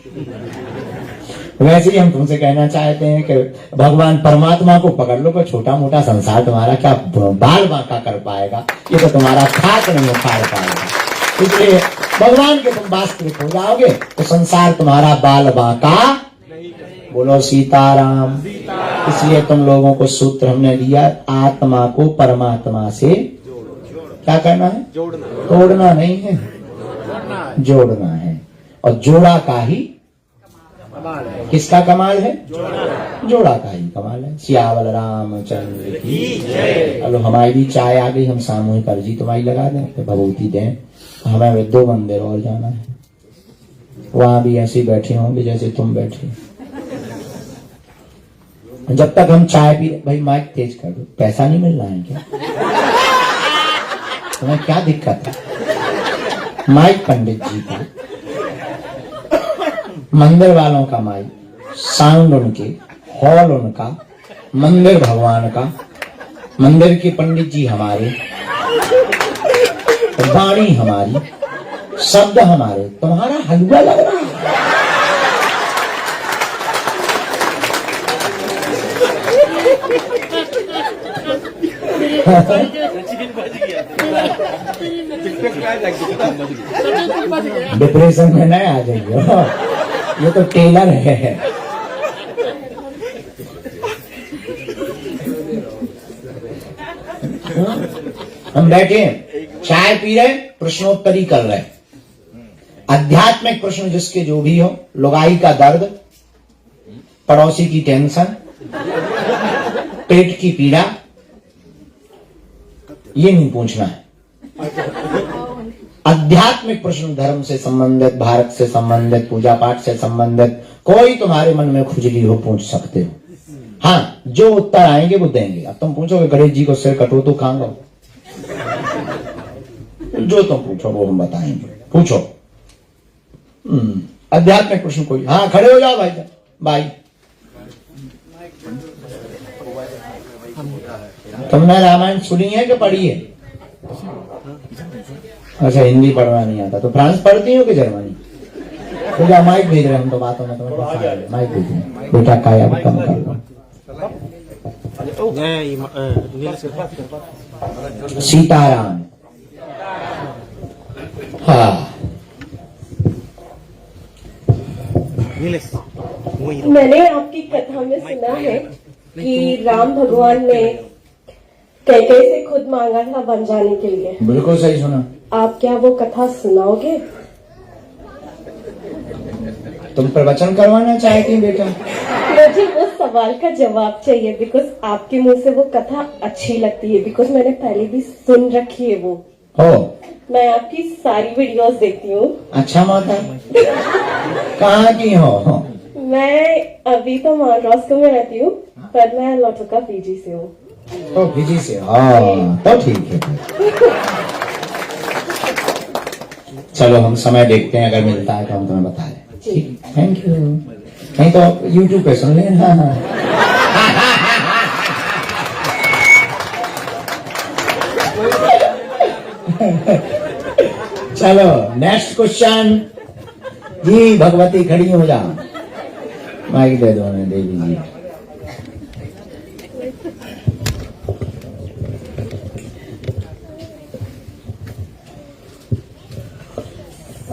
वैसे ही हम तुमसे कहना चाहते हैं कि भगवान परमात्मा को पकड़ लो, पर छोटा मोटा संसार तुम्हारा क्या बाल बांका कर पाएगा? ये तो तुम्हारा खाक नहीं उखाड़ पाएगा। इसलिए भगवान के तुम वास्तविक हो जाओगे तो संसार तुम्हारा बाल बांका। बोलो सीताराम। इसलिए तुम लोगों को सूत्र हमने दिया, आत्मा को परमात्मा से क्या करना है? तोड़ना नहीं है, जोड़ना है। और जोड़ा का ही किसका कमाल है? जोड़ा का ही कमाल है। सियावल रामचंद्र की जय। चलो, हमारी भी चाय आ गई, हम सामूहिक अर्जी तुम्हारी लगा दें, फिर भगवती दें। हमें 2 मंदिर और जाना है, वहां भी ऐसे बैठे होंगे जैसे तुम बैठे। जब तक हम चाय पी, भाई माइक तेज कर दो, पैसा नहीं मिल रहा है क्या? तुम्हें क्या दिक्कत है? माइक पंडित जी का, मंदिर वालों का माइक, साउंड उनके, हॉल उनका, मंदिर भगवान का, मंदिर के पंडित जी हमारे, वाणी हमारी, शब्द हमारे, तुम्हारा हलवा लग रहा है। डिप्रेशन में नहीं आ जाइए, ये तो टेलर है। हम बैठे चाय पी रहे, प्रश्नोत्तरी कर रहे, आध्यात्मिक प्रश्न जिसके जो भी हो, लुगाई का दर्द, पड़ोसी की टेंशन, पेट की पीड़ा, ये नहीं पूछना है। आध्यात्मिक प्रश्न, धर्म से संबंधित, भारत से संबंधित, पूजा पाठ से संबंधित, कोई तुम्हारे मन में खुजली हो पूछ सकते हो। हाँ, जो उत्तर आएंगे वो देंगे। अब तुम पूछोगे गणेश जी को सिर कटो तो खाऊंगा, जो तुम पूछो वो हम बताएंगे। पूछो। आध्यात्मिक प्रश्न कोई? हाँ, खड़े हो जाओ भाई। भाई तुमने रामायण सुनी है कि पढ़ी है? अच्छा, हिंदी पढ़ना नहीं आता तो फ्रांस पढ़ती हो कि जर्मनी? तो माइक भेज रहे हम तो बातों में तुम्हें माइक भेज रहे। बेटा काया कम कर लो। सीताराम। हाँ, मैंने आपकी कथा में सुना है कि राम भगवान ने कैकेयी से खुद मांगा था बन जाने के लिए। बिल्कुल सही सुना। आप क्या वो कथा सुनाओगे? तुम प्रवचन करवाना चाहती हैं बेटा? मुझे उस सवाल का जवाब चाहिए, बिकॉज आपके मुंह से वो कथा अच्छी लगती है, बिकॉज मैंने पहले भी सुन रखी है वो। हो, मैं आपकी सारी वीडियोस देखती हूँ। अच्छा माता, कहाँ की हो? मैं अभी तो महाराष्ट्र में रहती हूँ, पर मैं लौटुका पीजी से हूँ। तो पीजी से? हाँ, तो ठीक है। चलो हम समय देखते हैं, अगर मिलता है तो हम तुम्हें बता दें। ठीक, थैंक यू। नहीं तो YouTube पे सुन लेना। चलो नेक्स्ट क्वेश्चन जी। भगवती खड़ी हो जाओ, माइक दे दो देवी जी।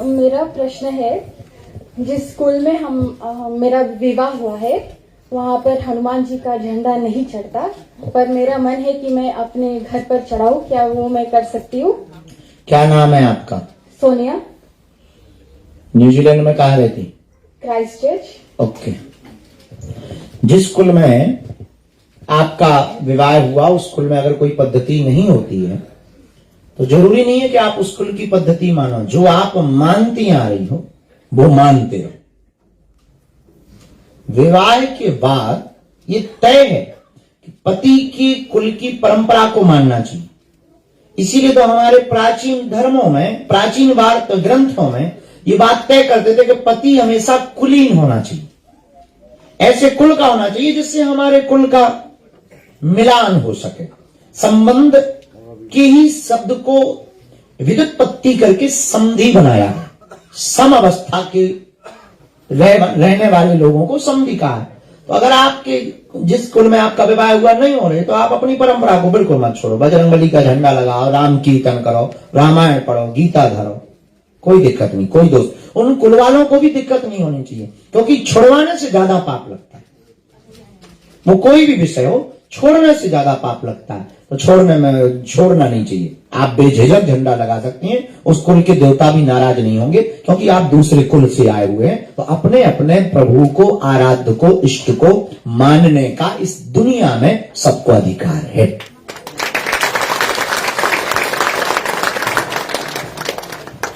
मेरा प्रश्न है, जिस स्कूल में मेरा विवाह हुआ है वहाँ पर हनुमान जी का झंडा नहीं चढ़ता, पर मेरा मन है कि मैं अपने घर पर चढ़ाऊं। क्या वो मैं कर सकती हूँ? क्या नाम है आपका? सोनिया। न्यूजीलैंड में कहाँ रहती? Christ church. ओके। जिस स्कूल में आपका विवाह हुआ उस स्कूल में अगर कोई पद्धति नहीं होती है तो जरूरी नहीं है कि आप उस स्कूल की पद्धति मानो। जो आप मानती आ रही हो वो मानते रहो। विवाह के बाद ये तय है कि पति की कुल की परंपरा को मानना चाहिए। इसीलिए तो हमारे प्राचीन धर्मों में, प्राचीन भारत ग्रंथों में ये बात तय करते थे कि पति हमेशा कुलीन होना चाहिए, ऐसे कुल का होना चाहिए जिससे हमारे कुल का मिलान हो सके। संबंध के ही शब्द को व्युत्पत्ति करके संधि बनाया है। सम अवस्था के रहने वाले लोगों को संधि कहा है। तो अगर आपके जिस कुल में आपका विवाह हुआ नहीं हो रहे तो आप अपनी परंपरा को बिल्कुल मत छोड़ो। बजरंगबली का झंडा लगाओ, राम कीर्तन करो, रामायण पढ़ो, गीता धरो, कोई दिक्कत नहीं, कोई दोष। उन कुल वालों को भी दिक्कत नहीं होनी चाहिए, क्योंकि छुड़वाने से ज्यादा पाप लगता है। वो कोई भी विषय हो, छोड़ने से ज्यादा पाप लगता है। तो छोड़ना नहीं चाहिए। आप बेझिझक झंडा लगा सकती हैं, उस कुल के देवता भी नाराज नहीं होंगे, क्योंकि आप दूसरे कुल से आए हुए हैं। तो अपने अपने प्रभु को, आराध्य को, इष्ट को मानने का इस दुनिया में सबको अधिकार है।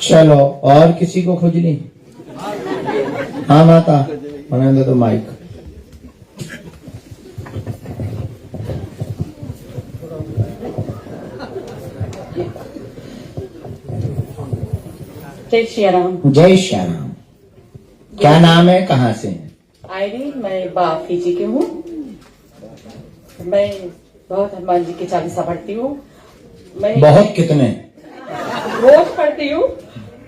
चलो, और किसी को खुजली? हाँ माता, बना दे तो माइक। जय श्री राम। जय श्री राम। क्या नाम है, कहाँ से हैं? आयरी, मैं बाफी जी की हूँ। मैं बहुत हनुमान जी की चालीसा पढ़ती हूँ। मैं बहुत कितने? रोज पढ़ती हूँ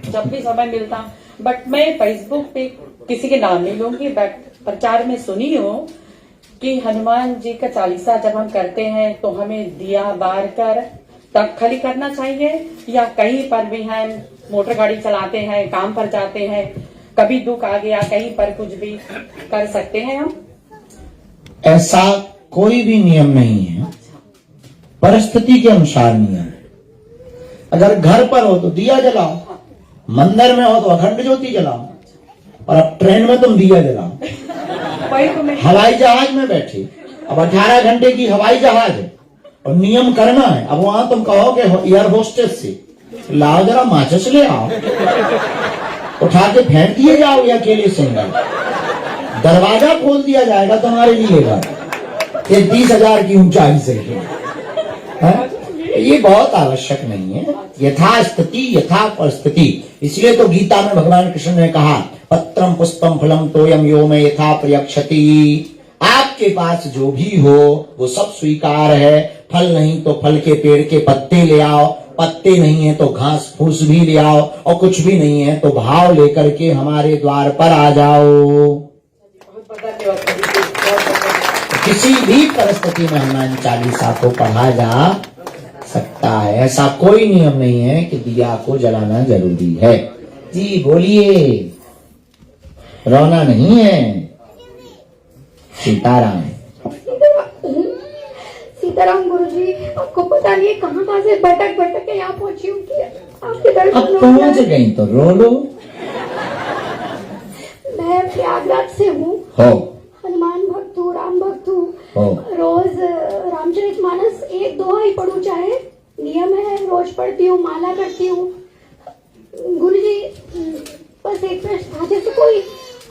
जब भी समय मिलता। बट मैं फेसबुक पे किसी के नाम नहीं लूंगी, बट प्रचार में सुनी हूँ कि हनुमान जी का चालीसा जब हम करते हैं तो हमें दिया बार कर तब खली करना चाहिए, या कहीं पर भी हम मोटर गाड़ी चलाते हैं, काम पर जाते हैं, कभी दुख आ गया कहीं पर कुछ भी कर सकते हैं हम? ऐसा कोई भी नियम नहीं है, परिस्थिति के अनुसार नियम है। अगर घर पर हो तो दिया जलाओ, मंदिर में हो तो अखंड ज्योति जलाओ, और अब ट्रेन में तुम दिया जलाओ। वही तो मैं हवाई जहाज में बैठे, अब 18 घंटे की हवाई जहाज है और नियम करना है। अब वहां तुम कहो कि एयर होस्टेस से लाओ जरा माचिस ले आओ, उठा के फेंक दिए जाओ या अकेले सिंगल, दरवाजा खोल दिया जाएगा तुम्हारे लिए घर 30,000 की ऊंचाई से। ये बहुत आवश्यक नहीं है। यथा स्थिति यथा परिस्थिति। इसलिए तो गीता में भगवान कृष्ण ने कहा, पत्रम पुष्पम फलम तोयम यो में यथा प्रयक्षति। आपके पास जो भी हो वो सब स्वीकार है। फल नहीं तो फल के पेड़ के पत्ते ले आओ, पत्ते नहीं है तो घास फूस भी ले आओ, और कुछ भी नहीं है तो भाव लेकर के हमारे द्वार पर आ जाओ। किसी भी परिस्थिति में हनुमान चालीसा को पढ़ा जा सकता है। ऐसा कोई नियम नहीं है कि दिया को जलाना जरूरी है। जी बोलिए, रोना नहीं है। सीताराम। सीताराम गुरुजी, आपको पता नहीं कहाँ से भटक भटक के यहाँ पहुंची हूँ कि आपके दर्शन अब पहुंच गई तो रो लो। मैं प्रयागराज से हूँ, हनुमान भक्त हूँ, राम भक्त हूँ। रोज रामचरितमानस 1-2 ही पढ़ू, चाहे नियम है, रोज पढ़ती हूँ, माला करती हूँ। गुरुजी बस एक प्रश्न था, जैसे कोई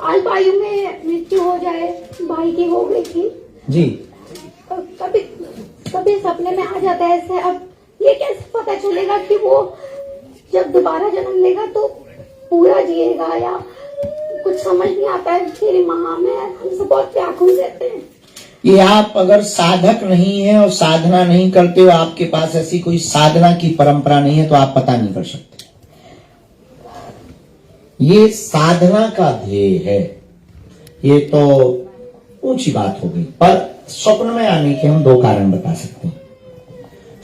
अल्प आयु में मृत्यु हो जाए, भाई की हो गई थी जी, कभी कभी सपने में आ जाता है ऐसे। अब ये कैसे पता चलेगा कि वो जब दोबारा जन्म लेगा तो पूरा जिएगा, या कुछ समझ नहीं आता है। मेरी माँ में हम सब बहुत व्याकुल रहते हैं। ये आप अगर साधक नहीं है और साधना नहीं करते हो, आपके पास ऐसी कोई साधना की परंपरा नहीं है, तो आप पता नहीं कर सकते। ये साधना का ध्येय है। ये तो ऊंची बात हो गई, पर स्वप्न में आने के हम 2 कारण बता सकते हैं।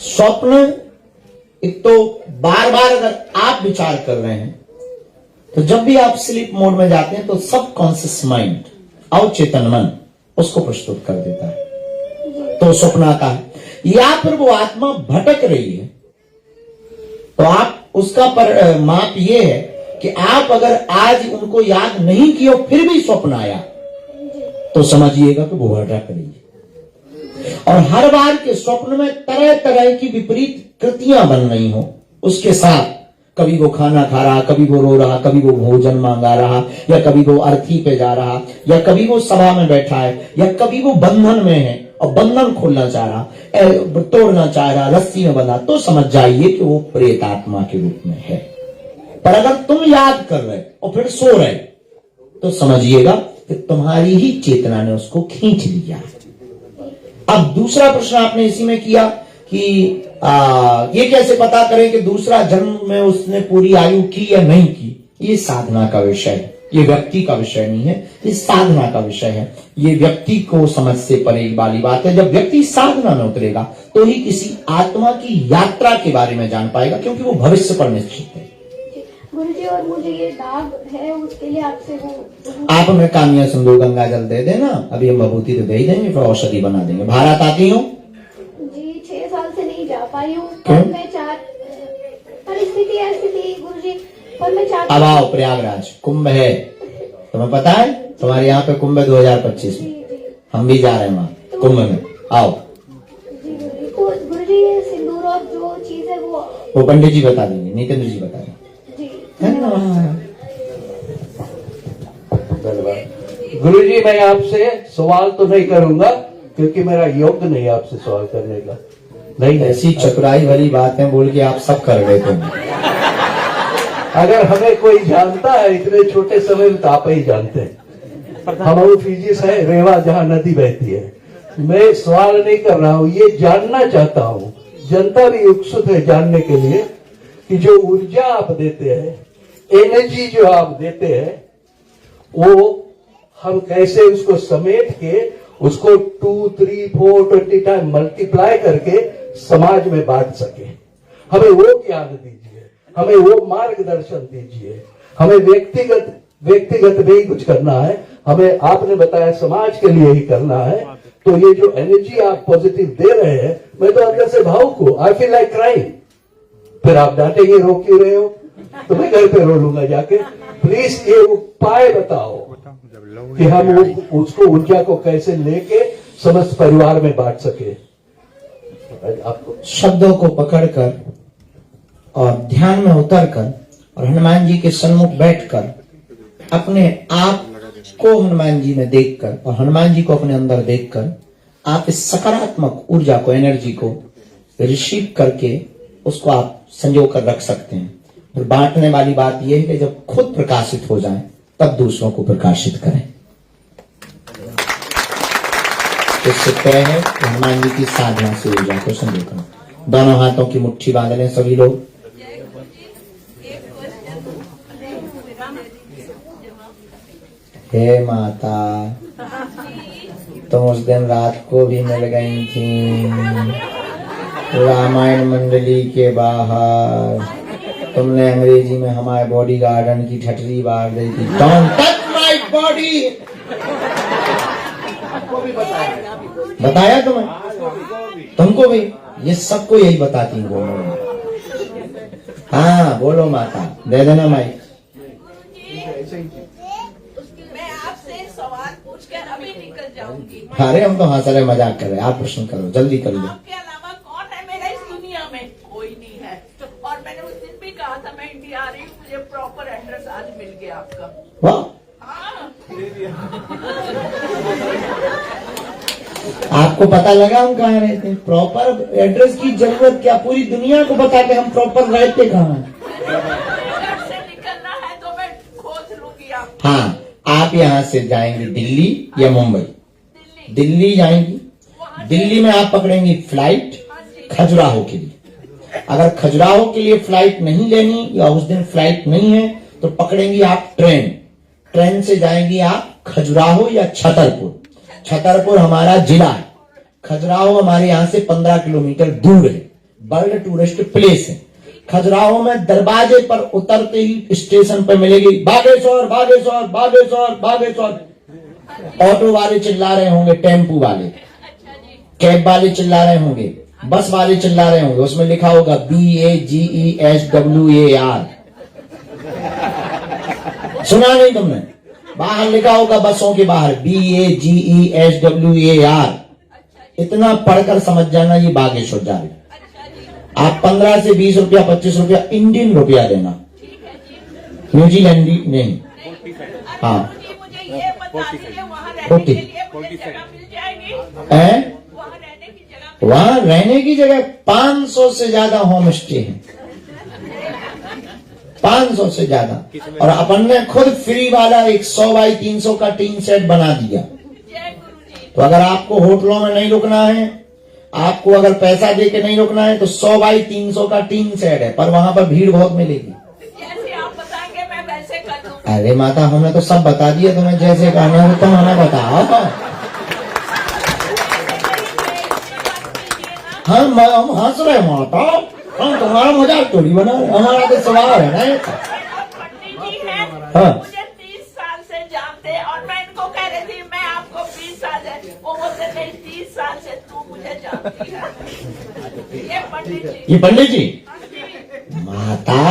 स्वप्न, एक तो बार बार अगर आप विचार कर रहे हैं तो जब भी आप स्लीप मोड में जाते हैं तो सब कॉन्शियस माइंड, अवचेतन मन उसको प्रस्तुत कर देता है, तो स्वप्न आता है। या फिर वो आत्मा भटक रही है तो आप उसका माप ये है कि आप अगर आज उनको याद नहीं किया फिर भी स्वप्न आया तो समझिएगा कि वो भटक रही है। और हर बार के स्वप्न में तरह तरह की विपरीत कृतियां बन रही हो उसके साथ। कभी वो खाना खा रहा, कभी वो रो रहा, कभी वो भोजन मांगा रहा, या कभी वो अर्थी पे जा रहा, या कभी वो सभा में बैठा है, या कभी वो बंधन में है और बंधन खोलना चाह रहा, तोड़ना चाह रहा, रस्सी में बंधा, तो समझ जाइए कि वो प्रेत आत्मा के रूप में है। पर अगर तुम याद कर रहे और फिर सो रहे तो समझिएगा कि तुम्हारी ही चेतना ने उसको खींच लिया। अब दूसरा प्रश्न आपने इसी में किया कि ये कैसे पता करें कि दूसरा जन्म में उसने पूरी आयु की या नहीं की। ये साधना का विषय है, ये व्यक्ति का विषय नहीं है, ये साधना का विषय है। ये व्यक्ति को समझ से परे वाली बात है। जब व्यक्ति साधना में उतरेगा तो ही किसी आत्मा की यात्रा के बारे में जान पाएगा, क्योंकि वो भविष्य पर निश्चित है। गुरुजी, और मुझे ये दाग है, उसके लिए आपसे वो आप हमें कामिया सिंदूर गंगा जल दे देना, अभी हम भभूति तो दे ही देंगे, फिर औषधि बना देंगे। भारत आती हूँ जी, 6 साल से नहीं जा पाई हूँ, पर मैं परिस्थिति ऐसी थी गुरुजी, पर मैं चाहती। अब आओ, प्रयागराज कुंभ है, तुम्हें पता है? तुम्हारे यहाँ पे कुंभ है 2025 में, हम भी जा रहे हैं वहाँ कुंभ में। आओ जी गुरुजी, ये सिंदूर और जो चीज है वो पंडित जी बता देंगे, नितेंद्र जी बता देंगे। गुरुजी, मैं आपसे सवाल तो नहीं करूंगा क्योंकि मेरा योग्य नहीं आपसे सवाल करने का। नहीं, ऐसी चतुराई भरी बातें बोल के आप सब कर रहे थे। अगर हमें कोई जानता है इतने छोटे समय में तो आप ही जानते हैं। हम फिजी से रेवा, जहाँ नदी बहती है, मैं सवाल नहीं कर रहा हूं, ये जानना चाहता हूं, जनता भी उत्सुक है जानने के लिए कि जो ऊर्जा आप देते हैं, एनर्जी जो आप देते हैं, वो हम कैसे उसको समेट के उसको 2, 3, 4, 20 टाइम मल्टीप्लाई करके समाज में बांट सके। हमें वो ज्ञान दीजिए, हमें वो मार्गदर्शन दीजिए। हमें व्यक्तिगत नहीं कुछ करना है, हमें आपने बताया समाज के लिए ही करना है। तो ये जो एनर्जी आप पॉजिटिव दे रहे हैं, मैं तो अंदर से भावुक हूं, आई फील लाइक क्राइंग। फिर आप डांटेंगे, रो क्यों रहे हो, तो मैं घर पे रो लूंगा जाके। प्लीज ये उपाय बताओ कि हम उसको ऊर्जा को कैसे लेके समस्त परिवार में बांट सके। आपको शब्दों को पकड़कर और ध्यान में उतरकर और हनुमान जी के सन्मुख बैठकर अपने आप को हनुमान जी में देखकर और हनुमान जी को अपने अंदर देखकर आप इस सकारात्मक ऊर्जा को, एनर्जी को रिसीव करके उसको आप संजो कर रख सकते हैं। और बांटने वाली बात यह है कि जब खुद प्रकाशित हो जाएं तब दूसरों को प्रकाशित करें। इससे तय है कि हनुमान जी की साधना से ऊर्जा को संजो करें। दोनों हाथों की मुट्ठी बांध लें सभी लोग। हे माता, तुम उस दिन रात को भी मिल गई थी रामायण मंडली के बाहर। तुमने अंग्रेजी में हमारे बॉडी गार्डन की ठटरी बार दी थी। Don't touch my body. बताया तुम्हें, तुमको भी, ये सबको यही बताती हूँ। हाँ बोलो माता, दे देना माइक। मैं आपसे सवाल पूछकर अभी निकल जाऊंगी। अरे हम तो हंस रहे, मजाक कर रहे, आप प्रश्न करो, जल्दी कर लो। आपके अलावा कौन है मेरा इस दुनिया में? कोई नहीं है। और मैंने उस दिन भी कहा था मैं इंडिया आ रही हूँ, मुझे प्रॉपर एड्रेस आज मिल गया आपका। वाह, हाँ। आपको पता लगा हम कहाँ रहते हैं? प्रॉपर एड्रेस की जरूरत क्या, पूरी दुनिया को बता के हम प्रॉपर रहते कहाँ हैं? घर से निकलना है तो मैं खोज लूंगी आप। हाँ, आप यहाँ से जाएंगे दिल्ली या मुंबई? दिल्ली जाएंगी। दिल्ली में आप पकड़ेंगी फ्लाइट खजुराहो के लिए। अगर खजुराहो के लिए फ्लाइट नहीं लेनी या उस दिन फ्लाइट नहीं है तो पकड़ेंगी आप ट्रेन। ट्रेन से जाएंगी आप खजुराहो या छतरपुर। छतरपुर हमारा जिला है, खजुराहो हमारे यहाँ से 15 किलोमीटर दूर है। वर्ल्ड टूरिस्ट प्लेस है। खजुराहो में दरवाजे पर उतरते ही स्टेशन पर मिलेगी बागेश्वर बागेश्वर बागेश्वर बागेश्वर। ऑटो वाले चिल्ला रहे होंगे, टेम्पू वाले, कैब वाले चिल्ला रहे होंगे, बस वाले चिल्ला रहे होंगे। उसमें लिखा होगा BAGESWAR। सुना नहीं तुमने? बाहर लिखा होगा बसों के बाहर BAGESWAR। इतना पढ़कर समझ जाना ये बागेश्वर जा रही। आप 15 से 20 रुपया 25 रुपया इंडियन रुपया देना, न्यूजीलैंडी नहीं। हाँ, वहाँ रहने की जगह 500 से ज्यादा होम स्टे है, 500 से ज्यादा। और अपन ने खुद फ्री वाला एक 100 बाई 300 का टीन सेट बना दिया। तो अगर आपको होटलों में नहीं रुकना है, आपको अगर पैसा दे के नहीं रुकना है तो 100 बाई 300 का टीन सेट है, पर वहां पर भीड़ बहुत मिलेगी। जैसे आप बताएंगे मैं वैसे कर दूंगी। अरे माता, हमने तो सब बता दिया, तुम्हें जैसे कहना है तुम हमें बताओ। हम हंस रहे माता, हम तुम्हारा मजाक थोड़ी बना रहे, हमारा तो सवाल है ना। पंडित जी है, हाँ। मुझे 30 साल से जानते और मैं इनको कह रही थी मैं आपको 20 साल है, वो बोलते नहीं 30 साल से तू मुझे जानती है। ये पंडित जी, ये पंडित जी माता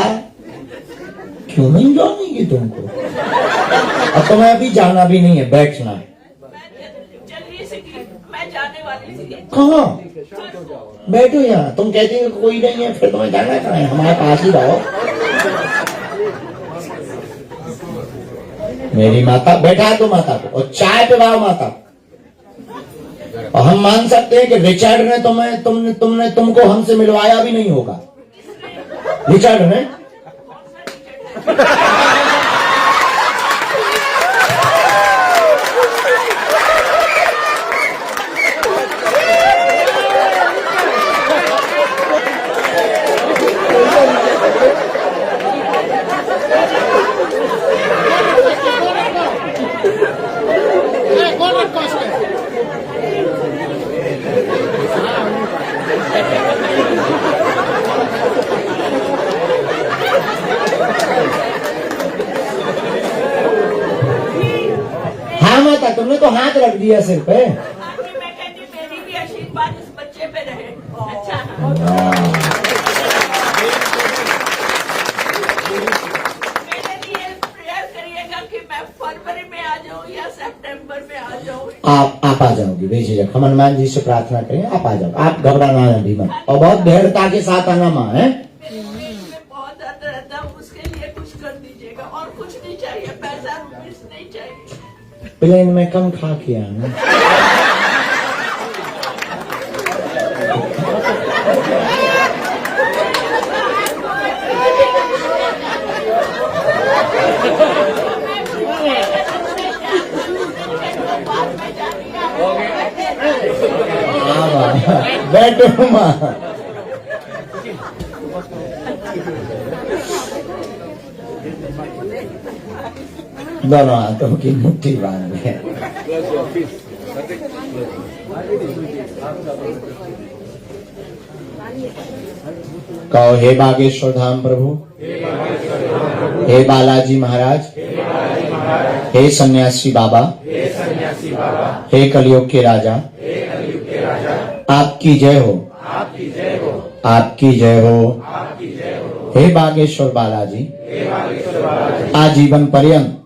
क्यों नहीं जानेंगे तुमको? अब तुम्हें अभी जाना भी नहीं है, बैठना है। जल्दी से मैं जाने वाली थी। कहाँ? बैठो यहाँ। तुम कहती हो कोई नहीं है, फिर तुम्हें जाना कहाँ है? हमारे पास ही रहो। मेरी माता, बैठा दो माता को और चाय पिलाओ माता। और हम मान सकते हैं कि रिचर्ड ने तुमको हमसे मिलवाया भी नहीं होगा। रिचर्ड ने तुमने तो हाथ रख दिया सिर पे। आखिर मैं कहती मेरी भी आशीर्वाद इस बच्चे पे रहे। अच्छा मेरे लिए प्रेयर करिएगा कि मैं फरवरी में आ जाऊँ या सितंबर में आ जाऊँ। आप आ जाओगे बेझिझक, हम हनुमान जी से प्रार्थना करें, आप आ जाओ, आप घबराना भी मत, और बहुत दृढ़ता के साथ आना माँ है। बहुत दर्द रहता है, उसके लिए कुछ कर दीजिएगा और कुछ नहीं चाहिए, पैसा रुपीस नहीं चाहिए। प्लेन में कम खा के आना। बैठो माँ। दोनों हाथों की मुट्ठी बांध है। कहो हे बागेश्वर धाम प्रभु, हे बालाजी महाराज, हे सन्यासी बाबा, हे कलयुग के राजा, आपकी जय हो, आपकी जय हो। हे बागेश्वर बालाजी, आजीवन पर्यंत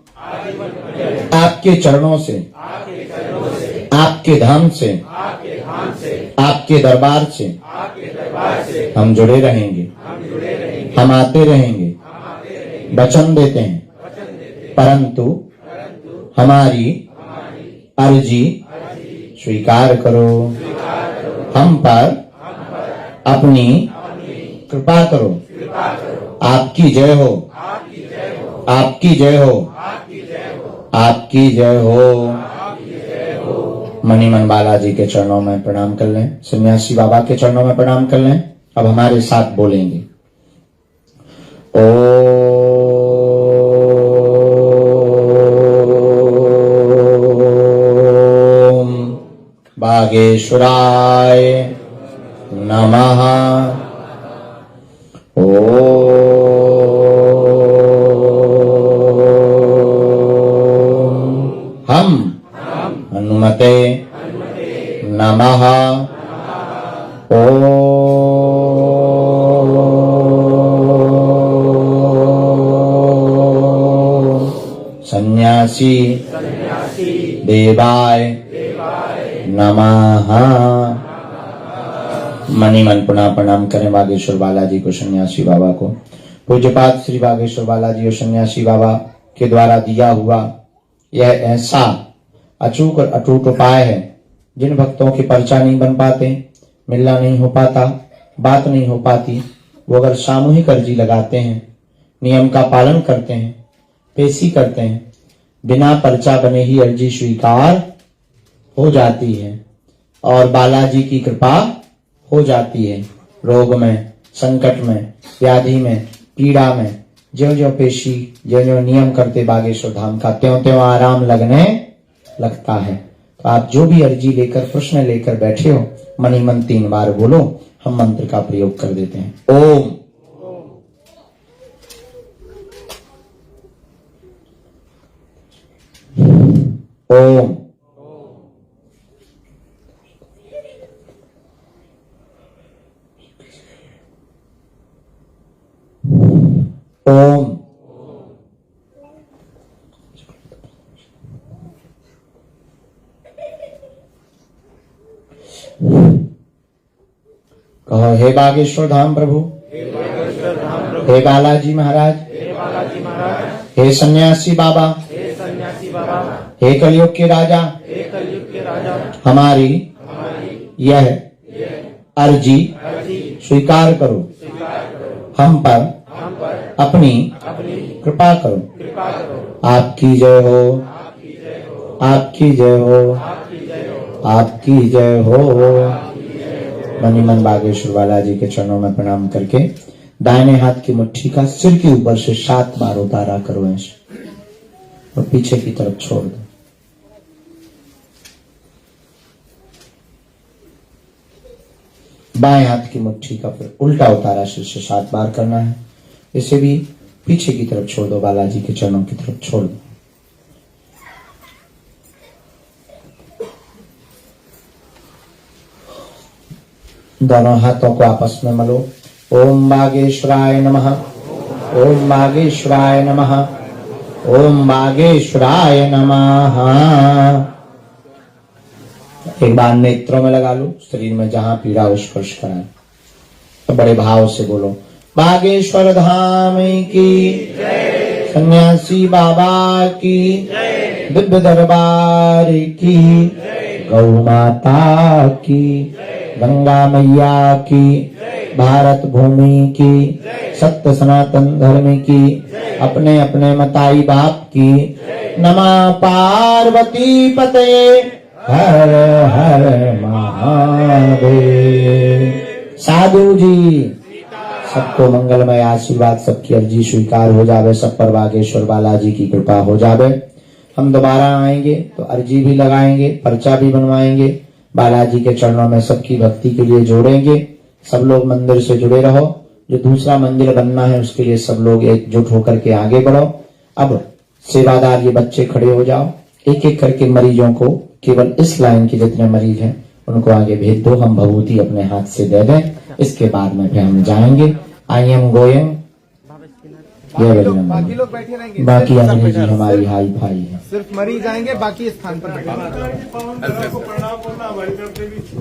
आपके चरणों से, आपके धाम से, आपके दरबार से हम जुड़े रहेंगे, हम आते रहेंगे, वचन देते हैं, परंतु हमारी अर्जी स्वीकार करो, हम पर अपनी कृपा करो। आपकी जय हो, आपकी जय हो, आपकी जय हो। मणिमन बालाजी के चरणों में प्रणाम कर लें, सन्यासी बाबा के चरणों में प्रणाम कर लें। अब हमारे साथ बोलेंगे, ओम बागेश्वराय नमः। हम हनुमते नमः। सन्यासी देवाय नमः। मणिमन पुनः प्रणाम करें बागेश्वर बालाजी को, सन्यासी बाबा को। पूज्यपाद श्री बागेश्वर बालाजी और सन्यासी बाबा के द्वारा दिया हुआ यह ऐसा अचूक और अटूट उपाय है, जिन भक्तों के पर्चा नहीं बन पाते, मिलना नहीं हो पाता, बात नहीं हो पाती, वो अगर सामूहिक अर्जी लगाते हैं, नियम का पालन करते हैं, पेशी करते हैं, बिना पर्चा बने ही अर्जी स्वीकार हो जाती है और बालाजी की कृपा हो जाती है। रोग में, संकट में, व्याधि में, पीड़ा में ज्यों ज्यों पेशी, ज्यों ज्यों नियम करते बागेश्वर धाम का, त्यों त्यों आराम लगने लगता है। तो आप जो भी अर्जी लेकर, प्रश्न लेकर बैठे हो, मनी मन 3 बार बोलो, हम मंत्र का प्रयोग कर देते हैं। ओम ओम ओम कहो हे बागेश्वर धाम प्रभु, हे बालाजी महाराज, हे सन्यासी बाबा, हे कलयुग के राजा, हमारी यह अर्जी स्वीकार करो, हम पर अपनी कृपा करो। आपकी जय हो, आपकी जय हो, आपकी जय हो। मनी मन बागेश्वर बालाजी के चरणों में प्रणाम करके दाहिने हाथ की मुट्ठी का सिर के ऊपर से 7 बार उतारा करो ऐसे, और पीछे की तरफ छोड़ दो। बाएं हाथ की मुट्ठी का फिर उल्टा उतारा सिर से 7 बार करना है। इसे भी पीछे की तरफ छोड़ दो, बालाजी के चरणों की तरफ छोड़ दो। दोनों हाथों को आपस में मलो। ओम बागेश्वराय नमः, ओम बागेश्वराय नमः, ओम बागेश्वराय नमः। एक बार नेत्रों में लगा लो, शरीर में जहां पीड़ा हो स्पर्श कराए, तो बड़े भाव से बोलो बागेश्वर धाम की जय, सन्यासी बाबा की जय, दिव्य दरबार की जय, गौ माता की, गंगा मैया की, भारत भूमि की, सत्य सनातन धर्म की, अपने अपने मताई बाप की। नमः पार्वती पते हर हर महादेव। साधु जी सबको मंगलमय आशीर्वाद, सबकी अर्जी स्वीकार हो जावे, सब पर बागेश्वर बालाजी की कृपा हो जावे। हम दोबारा आएंगे तो अर्जी भी लगाएंगे, पर्चा भी बनवाएंगे, बालाजी के चरणों में सबकी भक्ति के लिए जोड़ेंगे। सब लोग मंदिर से जुड़े रहो। जो दूसरा मंदिर बनना है उसके लिए सब लोग एकजुट होकर के आगे बढ़ो। अब सेवादार ये बच्चे खड़े हो जाओ, एक एक करके मरीजों को, केवल इस लाइन के जितने मरीज हैं उनको आगे भेज दो। हम भभूति अपने हाथ से दे दें, इसके बाद में फिर हम जाएंगे। I am going. बाकी लोग बैठे रहेंगे, बाकी अंग्रेजी हमारी हाई फाई है। सिर्फ मरीज आएंगे, बाकी स्थान पर बैठे।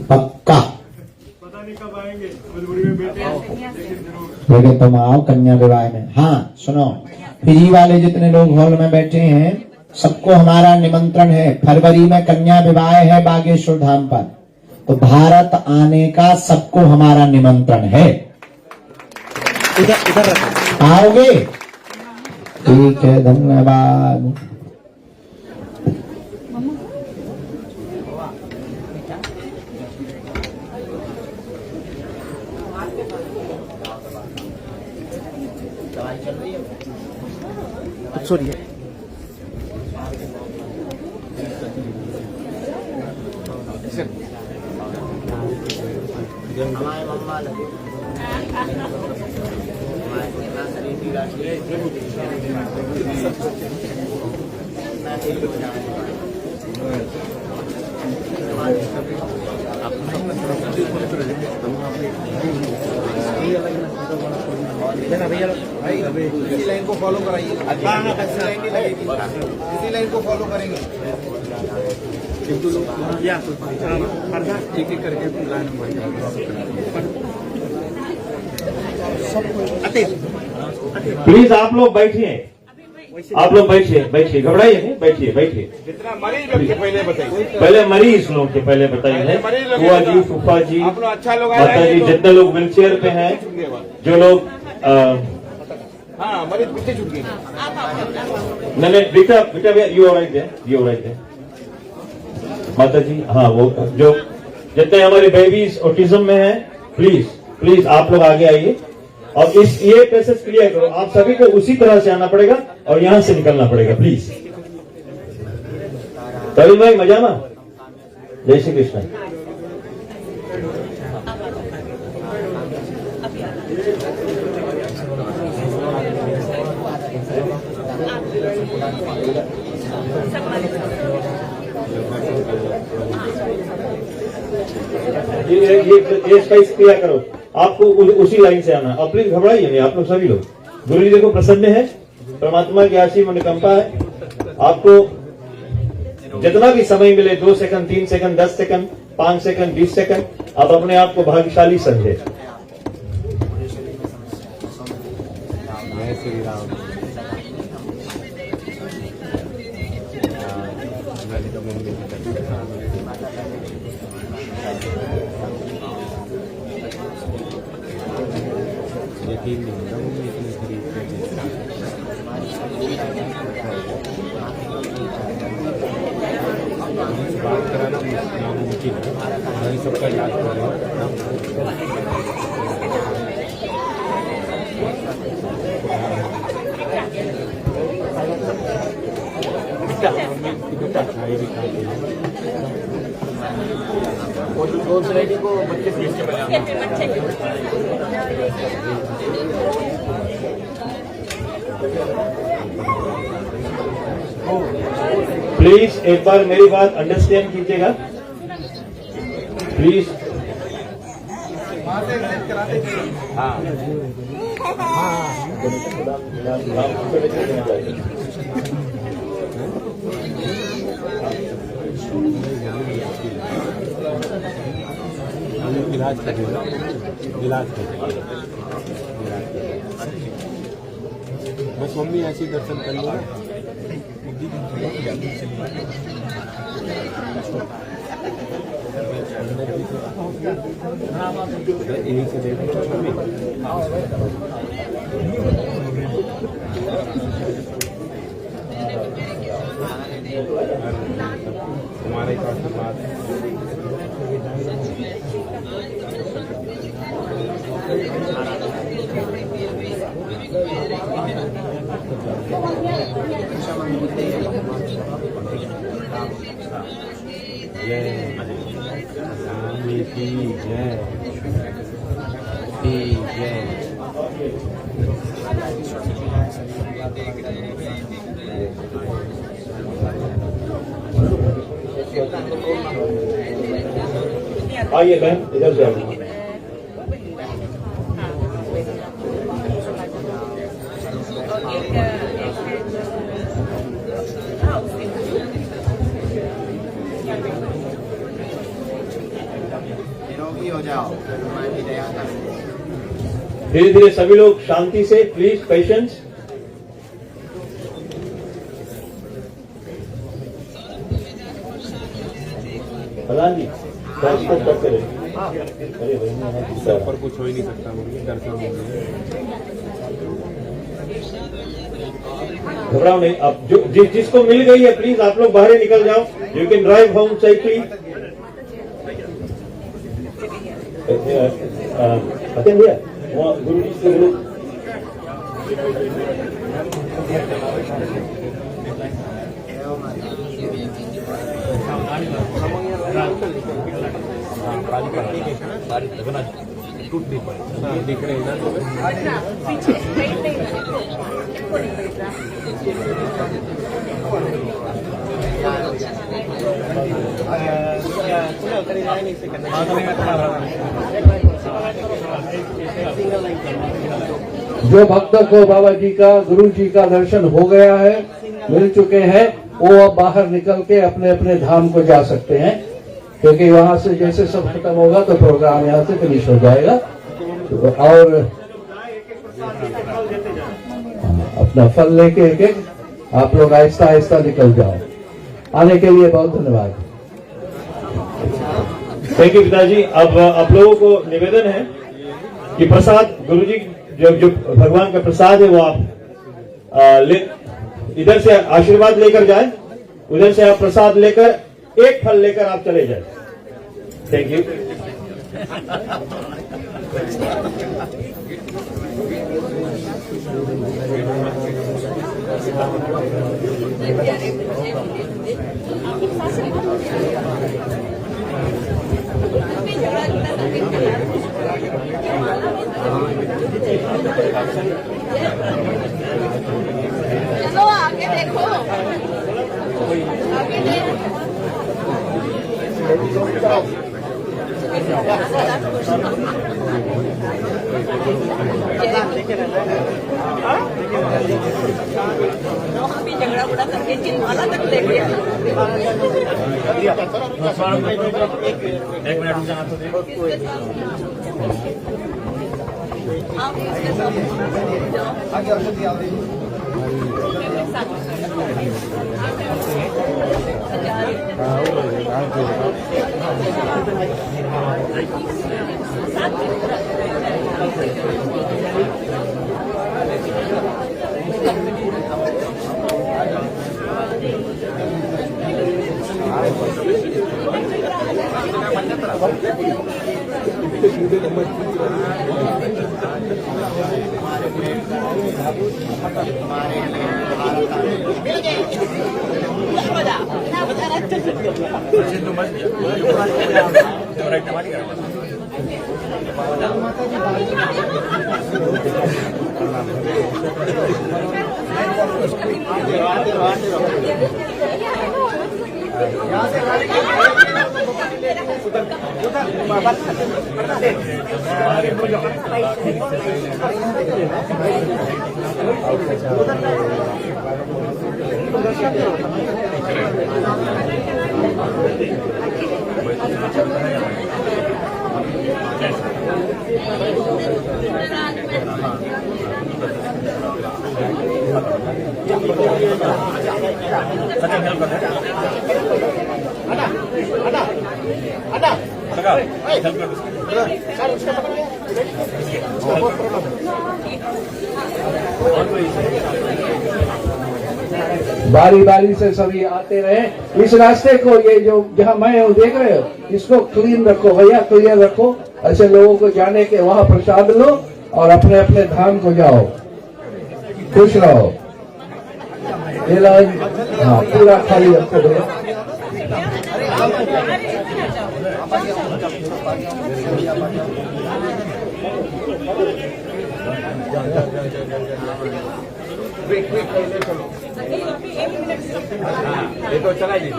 पक्का लेकिन तुम आओ कन्या विवाह में। हाँ सुनो, फ्री वाले जितने लोग हॉल में बैठे हैं सबको हमारा निमंत्रण है। फरवरी में कन्या विवाह है बागेश्वर धाम पर, तो भारत आने का सबको हमारा निमंत्रण है। इधर आओगे? ठीक है, धन्यवाद। सॉरी भैया भाई इसी लाइन को फॉलो कराइए। इसी लाइन नहीं लगेगी, इसी लाइन को फॉलो करेंगे। एक एक करके प्लीज आप लोग बैठिए, आप लोग बैठिए, बैठिए, घबराइए नहीं, बैठिए बैठिए। जितना मरीज लोग के पहले बताइए, पहले मरीज लोग के पहले बताइए। बुआ जी, फूफा जी, आप लोग अच्छा लोग माता जी, जितने लोग व्हील चेयर पे हैं, जो लोग हाँ मरीज पीछे छूट गए। नहीं बेटा बेटा यू ऑलराइट है, यू ऑलराइट है माता जी। हाँ वो जो जितने हमारे बेबीज ऑटिज्म में हैं, प्लीज प्लीज आप लोग आगे आइए और इस ये पैसेज क्लियर करो। आप सभी को उसी तरह से आना पड़ेगा और यहां से निकलना पड़ेगा प्लीज। तभी भाई मजा ना। जय श्री कृष्ण। ये स्पेस क्लियर करो, आपको उसी लाइन से आना। और प्लीज घबराइए नहीं आप लोग सभी लोग। गुरु जी देखो प्रसन्न है, परमात्मा की आशीर्वाद अनुकंपा है। आपको जितना भी समय मिले, 2 second, 3 second, 10 second, 5 second, 20 second, आप अपने आप को भाग्यशाली समझे। सबका याद करें। को बच्चे प्लीज एक बार मेरी बात अंडरस्टैंड कीजिएगा प्लीज। वहाँ से एग्जिट कराते इलाज करेगा, इलाज करेगा। बस मम्मी ऐसे ही दर्शन कर लो। यही से देखो हमारे आशीर्वाद जय राम की जय आइए बहन इधर से आइए। निरोगी हो जाओ, हमारी दया का। धीरे धीरे सभी लोग शांति से, प्लीज पेशेंस। प्रधान जी ट्रांसपोर्ट करते रहे। अरे भाई पर कुछ हो ही नहीं सकता, मुझे दर्शन हो गए। घबराओ नहीं, अब जो जिसको मिल गई है प्लीज आप लोग बाहर निकल जाओ। You can drive home safely. भैया गुरु जी से बोलो। दिख रहे हैं जो भक्तों को बाबा जी का, गुरु जी का दर्शन हो गया है, मिल चुके हैं, वो अब बाहर निकल के अपने अपने धाम को जा सकते हैं, क्योंकि वहां से जैसे सब खत्म होगा तो प्रोग्राम यहाँ से फिनिश हो जाएगा। तो और अपना फल लेके एक एक आप लोग आहिस्ता आहिस्ता निकल जाओ। आने के लिए बहुत धन्यवाद। थैंक यू पिताजी। अब आप लोगों को निवेदन है कि प्रसाद गुरु जी जो भगवान का प्रसाद है वो आप इधर से आशीर्वाद लेकर जाए, उधर से आप प्रसाद लेकर एक फल लेकर आप चले जाए। Thank you. चलो आगे देखो, आगे देखो। झगड़ा बुड़ा करके चिन्हवाला तक ले गया। एक मिनट जाना तो आगे औषधि आप दे दो। बारी बारी से सभी आते रहे। इस रास्ते को, ये जो जहाँ मैं हूँ देख रहे हो, इसको क्लीन रखो भैया, क्लियर रखो। ऐसे लोगों को जाने के वहाँ प्रसाद लो और अपने अपने धाम को जाओ, खुश रहो। ये लो, हाँ पूरा खाली रखो भैया। तो चला जी।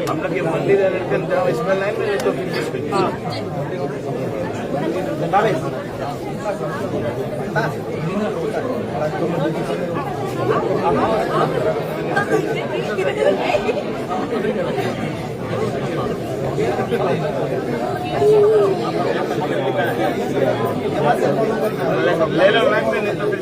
हम लोग ये मंदिर है, इसमें लाइन में तो ले लो लाइन में, नहीं तो फिर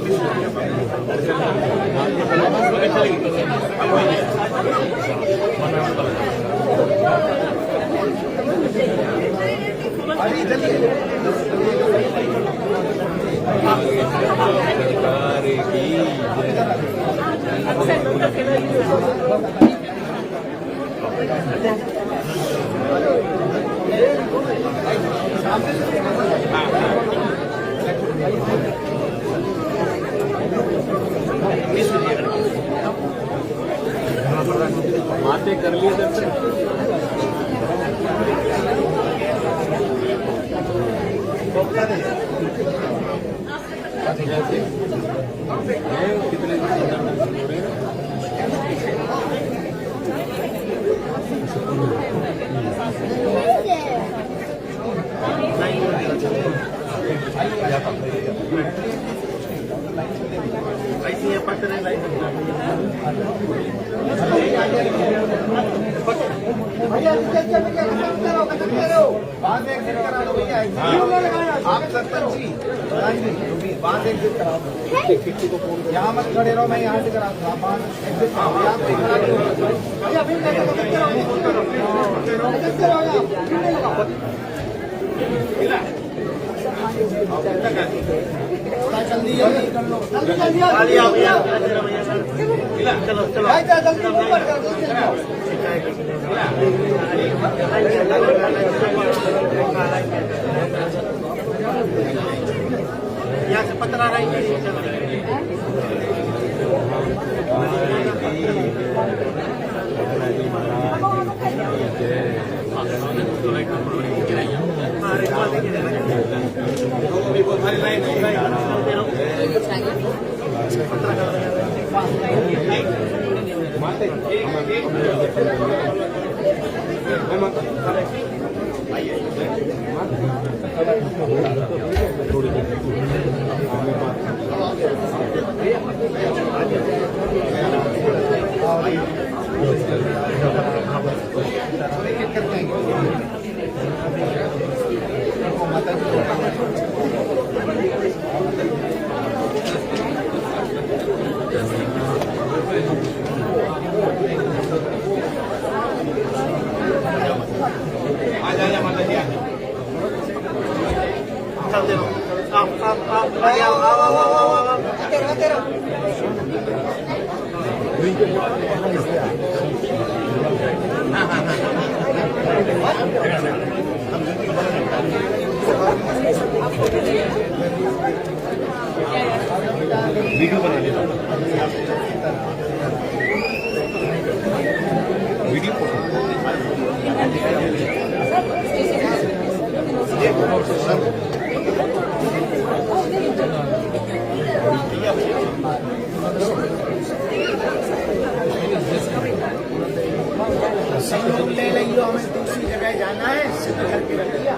बातें कर लिए दर्शन। कितने ऐसी है पट रहे बांध एग्जिट करा दो भैया, आप सरपंच जी बांध एग्जिट करा दो, यहाँ मत खड़े रहो, मैं यहाँ से करा दूँ, आप बांध एग्जिट करा यहाँ से पतरा रही वीडियो बना लेना, वीडियो फोटो सब लोग ले लेंगे, हमें दूसरी जगह जाना है, सिद्ध करके रख दिया।